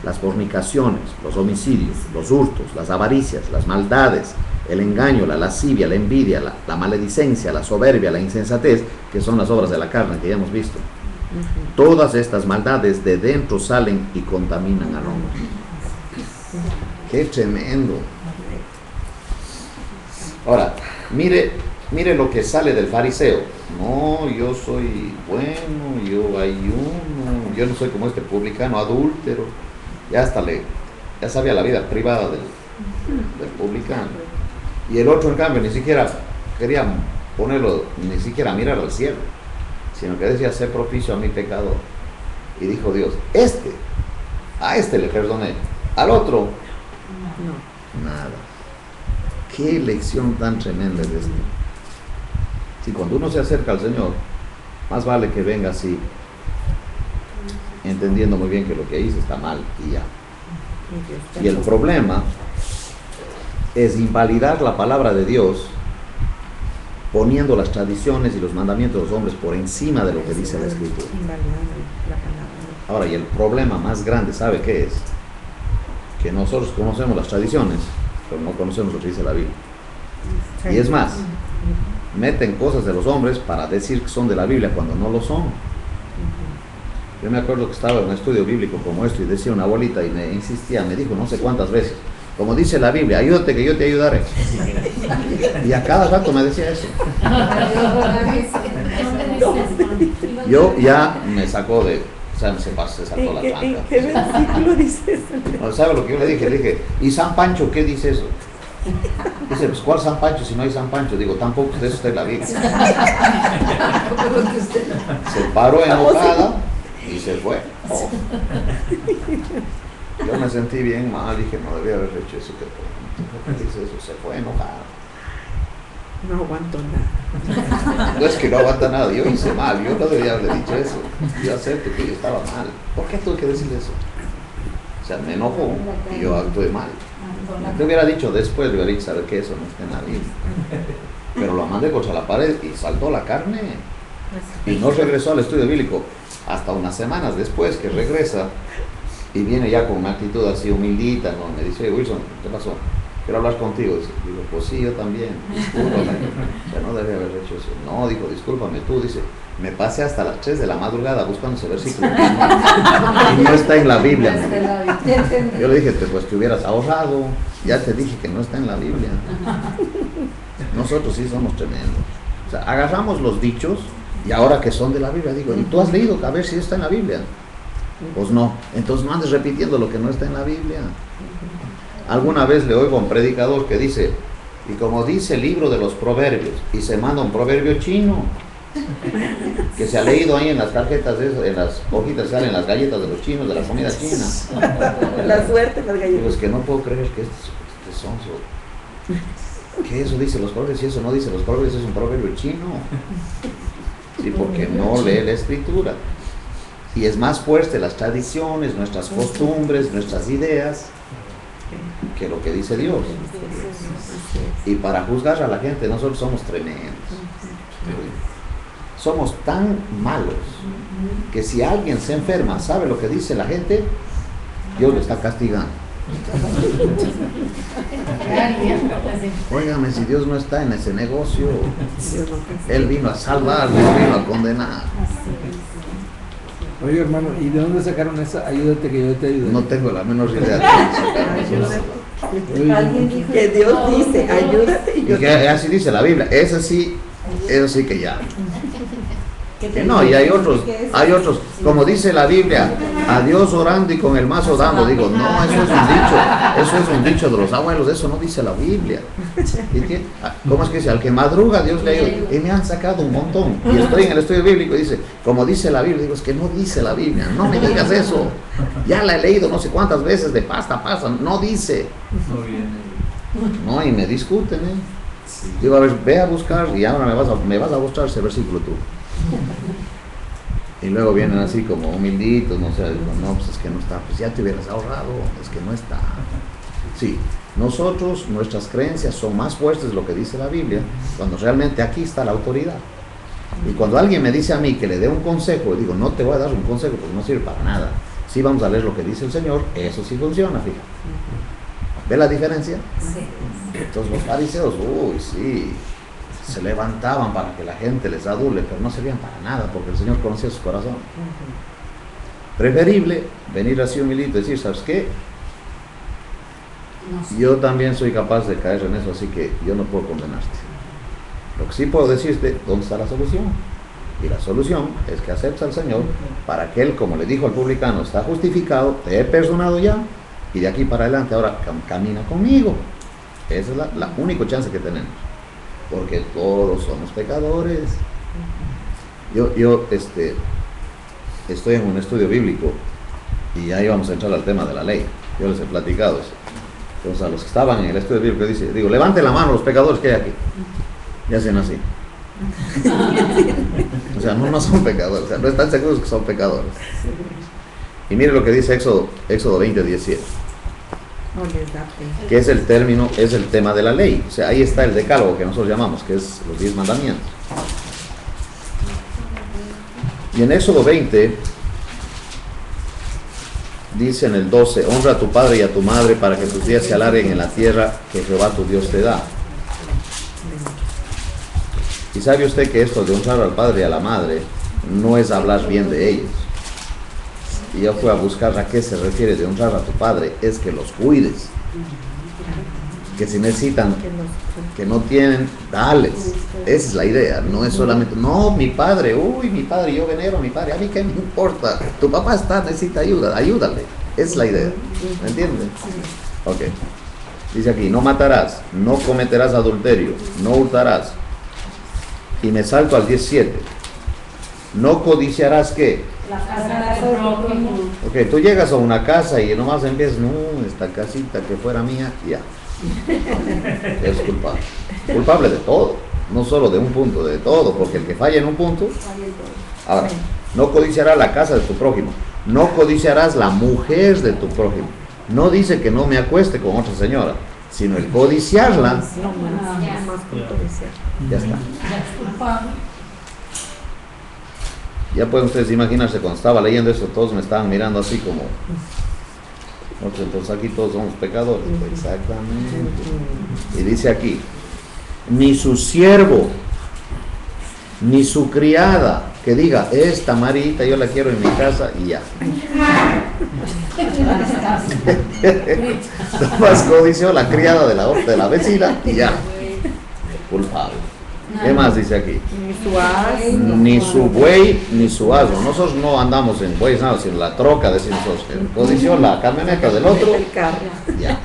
las fornicaciones, los homicidios, los hurtos, las avaricias, las maldades, el engaño, la lascivia, la envidia, la maledicencia, la soberbia, la insensatez, que son las obras de la carne que ya hemos visto. Todas estas maldades de dentro salen y contaminan al hombre. ¡Qué tremendo! Ahora, mire lo que sale del fariseo. No, yo soy bueno, yo ayuno, yo no soy como este publicano adúltero. Ya sabía la vida privada del publicano. Y el otro, en cambio, ni siquiera quería ponerlo, ni siquiera mirar al cielo, sino que decía, sé propicio a mi pecador. Y dijo Dios, a este le perdoné, al otro, nada. Qué lección tan tremenda es esta. Si cuando uno se acerca al Señor, más vale que venga así, entendiendo muy bien que lo que hizo está mal y ya. Y el problema es invalidar la palabra de Dios poniendo las tradiciones y los mandamientos de los hombres por encima de lo que dice la Escritura. Ahora, y el problema más grande, ¿sabe qué es? Que nosotros conocemos las tradiciones, pero no conocemos lo que dice la Biblia. Y es más, meten cosas de los hombres para decir que son de la Biblia cuando no lo son. Yo me acuerdo que estaba en un estudio bíblico como esto y decía una abuelita y me insistía, me dijo no sé cuántas veces, como dice la Biblia, ayúdate que yo te ayudaré. Y a cada rato me decía eso. Yo ya me sacó de, o sea, se saltó la tranca.
¿En qué versículo dice eso?
¿Sabe lo que yo le dije? Le dije, ¿y San Pancho qué dice eso? Dice, pues ¿cuál San Pancho si no hay San Pancho? Digo, tampoco usted está en la Biblia. Se paró enojada y se fue. Oh. Yo me sentí bien mal, dije, no debía haber hecho eso. ¿Por qué dice eso? Se fue enojada.
No aguanto nada.
No es que no aguanta nada, yo hice mal, yo no debía haberle dicho eso. Yo acepto que yo estaba mal. ¿Por qué tuve que decirle eso? O sea, me enojó y yo actué mal. Te hubiera dicho después, le hubiera dicho, ¿sabe qué? Eso no está en la Biblia. Pero lo mandé contra la pared y saltó la carne. Y no regresó al estudio bíblico hasta unas semanas después que regresa y viene ya con una actitud así humildita, ¿no? Me dice, Wilson, ¿qué pasó? Quiero hablar contigo. Digo, pues sí, yo también, discúlpame. O sea, no debía haber hecho eso. No, dijo, discúlpame tú. Dice, me pasé hasta las 3 de la madrugada buscando ese versículo. Y no está en la Biblia. Yo le dije, pues te hubieras ahorrado. Ya te dije que no está en la Biblia. Nosotros sí somos tremendos. O sea, agarramos los dichos y ahora que son de la Biblia, digo, ¿y tú has leído a ver si está en la Biblia? Pues no. Entonces no andes repitiendo lo que no está en la Biblia. Alguna vez le oigo a un predicador que dice, y como dice el libro de los proverbios, y se manda un proverbio chino, que se ha leído ahí en las tarjetas, en las hojitas salen las galletas de los chinos, de la comida china.
La suerte, las galletas.
Digo, es que no puedo creer que este sonso, que eso dice los proverbios, y eso no dice los proverbios, es un proverbio chino. Sí, porque no lee la Escritura. Y es más fuerte las tradiciones, nuestras costumbres, nuestras ideas, que lo que dice Dios. Y para juzgar a la gente nosotros somos tremendos. Somos tan malos que si alguien se enferma, sabe lo que dice la gente, Dios lo está castigando. Óigame, si Dios no está en ese negocio, Él vino a salvar, no vino a condenar.
Oye, hermano, ¿y de dónde sacaron esa? Ayúdate que yo te ayude.
No tengo la menor idea.
Alguien dijo que Dios dice, ayúdate y yo
que así dice la Biblia. Eso sí que ya. Que no, y hay otros, como dice la Biblia, a Dios orando y con el mazo dando. Digo, no, eso es un dicho de los abuelos, eso no dice la Biblia. ¿Cómo es que dice? Al que madruga Dios le ayuda. Y me han sacado un montón. Y estoy en el estudio bíblico y dice, como dice la Biblia. Digo, es que no dice la Biblia, no me digas eso. Ya la he leído no sé cuántas veces de pasta a pasta, no dice. No, y me discuten, Digo, a ver, ve a buscar y ahora me vas a mostrar ese versículo tú. Y luego vienen así como humilditos, no sé, digo, no, pues es que no está, pues ya te hubieras ahorrado, es que no está. Sí, nosotros, nuestras creencias son más fuertes de lo que dice la Biblia, cuando realmente aquí está la autoridad. Y cuando alguien me dice a mí que le dé un consejo, digo, no te voy a dar un consejo porque no sirve para nada. Sí, vamos a leer lo que dice el Señor, eso sí funciona, fíjate. ¿Ve la diferencia?
Sí.
Entonces los fariseos, sí, se levantaban para que la gente les adule, pero no servían para nada porque el Señor conocía su corazón. Preferible venir así humilito y decir, ¿sabes qué? Yo también soy capaz de caer en eso, así que yo no puedo condenarte. Lo que sí puedo decirte, ¿dónde está la solución? Y la solución es que aceptes al Señor para que Él, como le dijo al publicano, está justificado, te he perdonado ya, y de aquí para adelante ahora camina conmigo. Esa es la única chance que tenemos. Porque todos somos pecadores. Yo estoy en un estudio bíblico y ahí vamos a entrar al tema de la ley. Yo les he platicado eso. Entonces a los que estaban en el estudio bíblico digo, levanten la mano los pecadores que hay aquí. Y hacen así. O sea, no son pecadores, o sea, no están seguros que son pecadores. Y mire lo que dice Éxodo 20:17.
No les da pena.
Que es el término, es el tema de la ley. O sea, ahí está el decálogo que nosotros llamamos, que es los 10 mandamientos. Y en Éxodo 20 dice en el 12, honra a tu padre y a tu madre para que tus días se alarguen en la tierra que Jehová tu Dios te da. Y sabe usted que esto de honrar al padre y a la madre no es hablar bien de ellos. Y yo fui a buscar a qué se refiere de honrar a tu padre, es que los cuides. Que si necesitan, que no tienen, dales. Esa es la idea, no es solamente, no, mi padre, yo venero a mi padre, a mí qué me importa. Tu papá necesita ayuda, ayúdale. Esa es la idea, ¿me entienden? Ok. Dice aquí, no matarás, no cometerás adulterio, no hurtarás. Y me salto al 17. No codiciarás, ¿qué?
La casa del prójimo.
Ok, tú llegas a una casa y nomás empiezas, no, esta casita que fuera mía, ya. Es culpable. Culpable de todo, no solo de un punto, de todo, porque el que falla en un punto. Ahora, no codiciarás la casa de tu prójimo, no codiciarás la mujer de tu prójimo. No dice que no me acueste con otra señora, sino el codiciarla.
No más con codiciar.
Ya está. Ya pueden ustedes imaginarse, cuando estaba leyendo eso, todos me estaban mirando así como, entonces aquí todos somos pecadores. Exactamente. Y dice aquí, ni su siervo, ni su criada, que diga, esta Marita yo la quiero en mi casa y ya. Nomás codició la criada de la vecina y ya. Culpable. ¿Qué más dice aquí?
Ni su asno.
Ni su buey, ni su asno. Nosotros no andamos en bueyes, nada, sino la troca, decimos nosotros. Codició la camioneta del otro.
El carro.
Ya.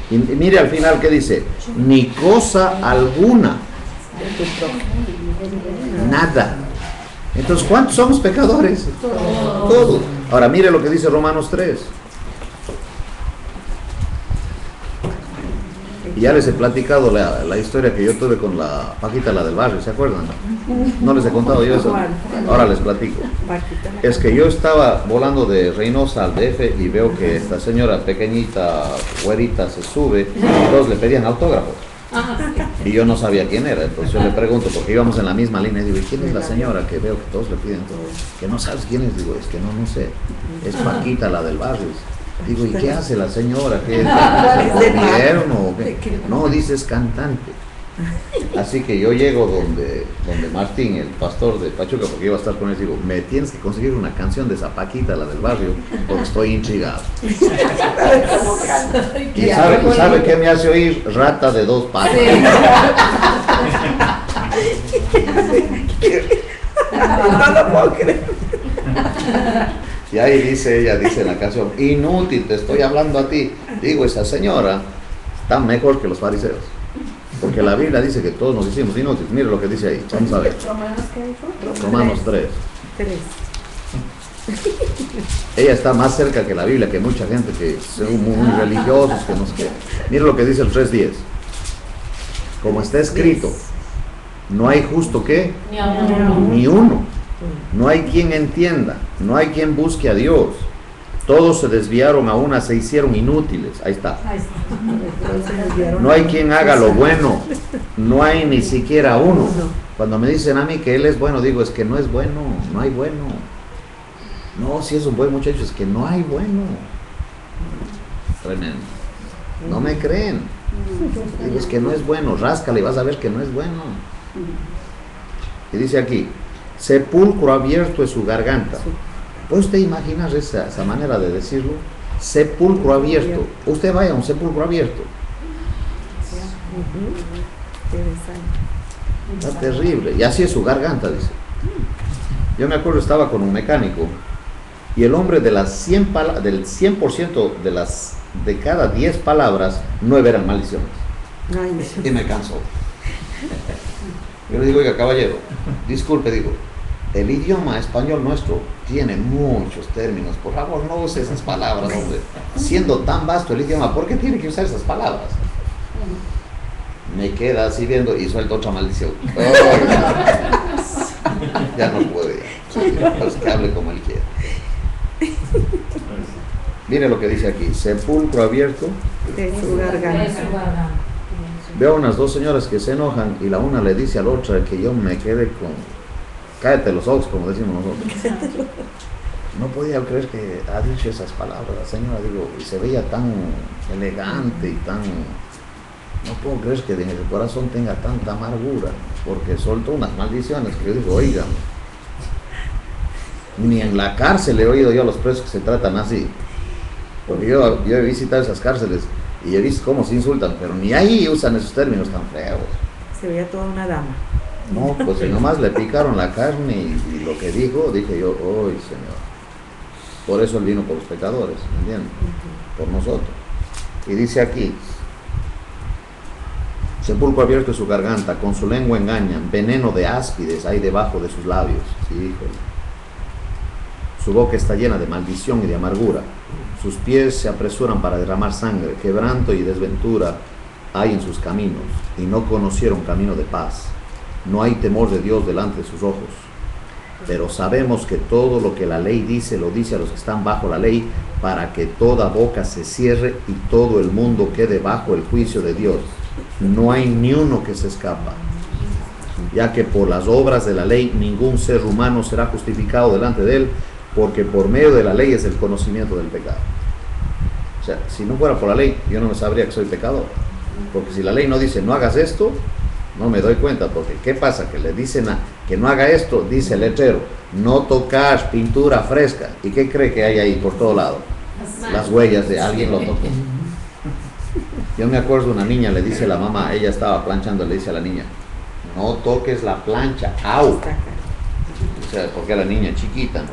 Y mire al final que dice, ni cosa alguna. Nada. Entonces, ¿cuántos somos pecadores? Todos. Ahora mire lo que dice Romanos 3. Y ya les he platicado la historia que yo tuve con la Paquita, la del barrio, ¿se acuerdan? No les he contado yo eso. Ahora les platico. Es que yo estaba volando de Reynosa al DF y veo que esta señora pequeñita, güerita, se sube y todos le pedían autógrafos. Y yo no sabía quién era, entonces yo le pregunto, porque íbamos en la misma línea, y digo, ¿y quién es la señora que veo que todos le piden? Que no sabes quién es, digo, es que no sé, es Paquita, la del barrio. Digo, ¿y qué hace la señora? ¿Qué es? ¿Gobierno? No, dice, es cantante. Así que yo llego donde Martín, el pastor de Pachuca, porque iba a estar con él, digo, me tienes que conseguir una canción de esa Paquita, la del barrio, porque estoy intrigado. ¿Y sabe qué me hace oír? Rata de dos patas.
No lo puedo creer.
Y ahí dice en la canción, inútil, te estoy hablando a ti. Digo, esa señora está mejor que los fariseos. Porque la Biblia dice que todos nos hicimos inútiles. Mire lo que dice ahí, vamos a ver.
¿Romanos qué dijo?
Romanos 3. Ella está más cerca que la Biblia, que mucha gente que son muy religiosos, que no sé qué. Mire lo que dice el 3:10. Como está escrito, no hay justo ¿qué? Ni uno. No hay quien entienda, no hay quien busque a Dios. Todos se desviaron, a una se hicieron inútiles. Ahí está. No hay quien haga lo bueno, no hay ni siquiera uno. Cuando me dicen a mí que él es bueno, digo, es que no es bueno, no hay bueno. No, si es un buen muchacho, es que no hay bueno. Tremendo. No me creen. Digo, es que no es bueno, ráscale y vas a ver que no es bueno. Y dice aquí, sepulcro abierto es su garganta. ¿Puede usted imaginar esa manera de decirlo? Sepulcro abierto. Usted vaya a un sepulcro abierto. Está terrible. Y así es su garganta, dice. Yo me acuerdo, estaba con un mecánico y el hombre de las 100% de las de cada 10 palabras, 9 eran maldiciones.
Ay,
Y me cansó. Yo le digo, oiga, caballero, disculpe, digo, el idioma español nuestro tiene muchos términos. Por favor, no use esas palabras, hombre. Siendo tan vasto el idioma, ¿por qué tiene que usar esas palabras? Me queda así viendo y suelta otra maldición. Ya no puede. Pues que hable como él quiera. Mire lo que dice aquí: sepulcro abierto.
de su garganta.
Veo a unas dos señoras que se enojan y la una le dice a la otra que yo me quede con... Cállate los ojos, como decimos nosotros. No podía creer que ha dicho esas palabras la señora, digo, y se veía tan elegante y tan... No puedo creer que en el corazón tenga tanta amargura, porque soltó unas maldiciones que yo digo, oigan, ni en la cárcel he oído yo a los presos que se tratan así. Porque yo he visitado esas cárceles y he visto cómo se insultan, pero ni ahí usan esos términos tan feos.
Se veía toda una dama.
No, pues si nomás le picaron la carne y lo que dijo, dije yo, ¡ay, Señor! Por eso Él vino por los pecadores, ¿me entiendes? Por nosotros. Y dice aquí: sepulcro abierto en su garganta, con su lengua engañan, veneno de áspides hay debajo de sus labios. Sí, híjole. Su boca está llena de maldición y de amargura. Sus pies se apresuran para derramar sangre. Quebranto y desventura hay en sus caminos, y no conocieron camino de paz. No hay temor de Dios delante de sus ojos. Pero sabemos que todo lo que la ley dice, lo dice a los que están bajo la ley, para que toda boca se cierre y todo el mundo quede bajo el juicio de Dios. No hay ni uno que se escapa, ya que por las obras de la ley ningún ser humano será justificado delante de Él, porque por medio de la ley es el conocimiento del pecado. O sea, si no fuera por la ley, yo no me sabría que soy pecador, porque si la ley no dice no hagas esto, no me doy cuenta, porque ¿qué pasa? Que le dicen que no haga esto, dice el letrero, no tocar pintura fresca. ¿Y qué cree que hay ahí por todo lado? Las huellas de alguien lo tocó. Yo me acuerdo de una niña, le dice la mamá, ella estaba planchando, le dice a la niña, no toques la plancha, ¡au! O sea, porque era niña chiquita, ¿no?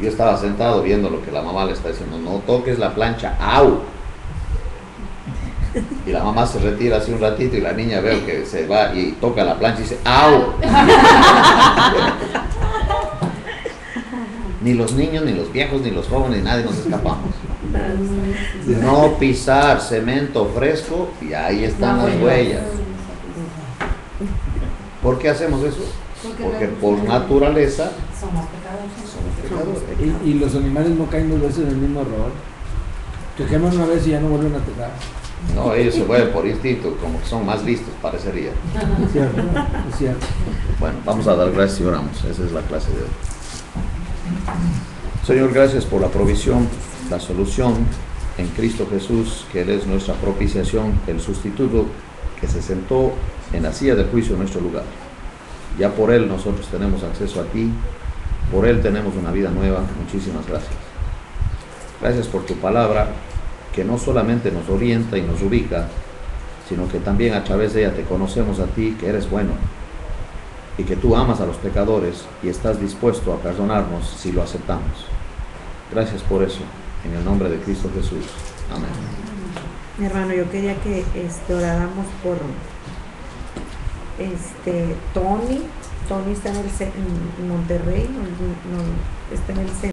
Yo estaba sentado viendo lo que la mamá le está diciendo, no toques la plancha, ¡au! Y la mamá se retira así un ratito y la niña veo que se va y toca la plancha y dice, ¡au! Ni los niños, ni los viejos, ni los jóvenes, nadie nos escapamos. No pisar cemento fresco y ahí están las huellas. ¿Por qué hacemos eso? Porque por naturaleza
Somos pecadores.
Y los animales no caen dos veces en el mismo error. Que queman una vez y ya no vuelven a tocar.
no, ellos se mueven por instinto, como que son más listos, parecería.
Es cierto, es cierto.
Bueno, vamos a dar gracias y oramos. Esa es la clase de hoy. Señor, gracias por la provisión, la solución en Cristo Jesús, que Él es nuestra propiciación, el sustituto que se sentó en la silla de juicio en nuestro lugar. Ya por Él nosotros tenemos acceso a ti, por Él tenemos una vida nueva. Muchísimas gracias. Gracias por tu palabra, que no solamente nos orienta y nos ubica, sino que también a través de ella te conocemos a ti, que eres bueno, y que tú amas a los pecadores y estás dispuesto a perdonarnos si lo aceptamos. Gracias por eso, en el nombre de Cristo Jesús. Amén.
Mi hermano, yo quería que oráramos por Tony. Tony está en Monterrey, está en el centro.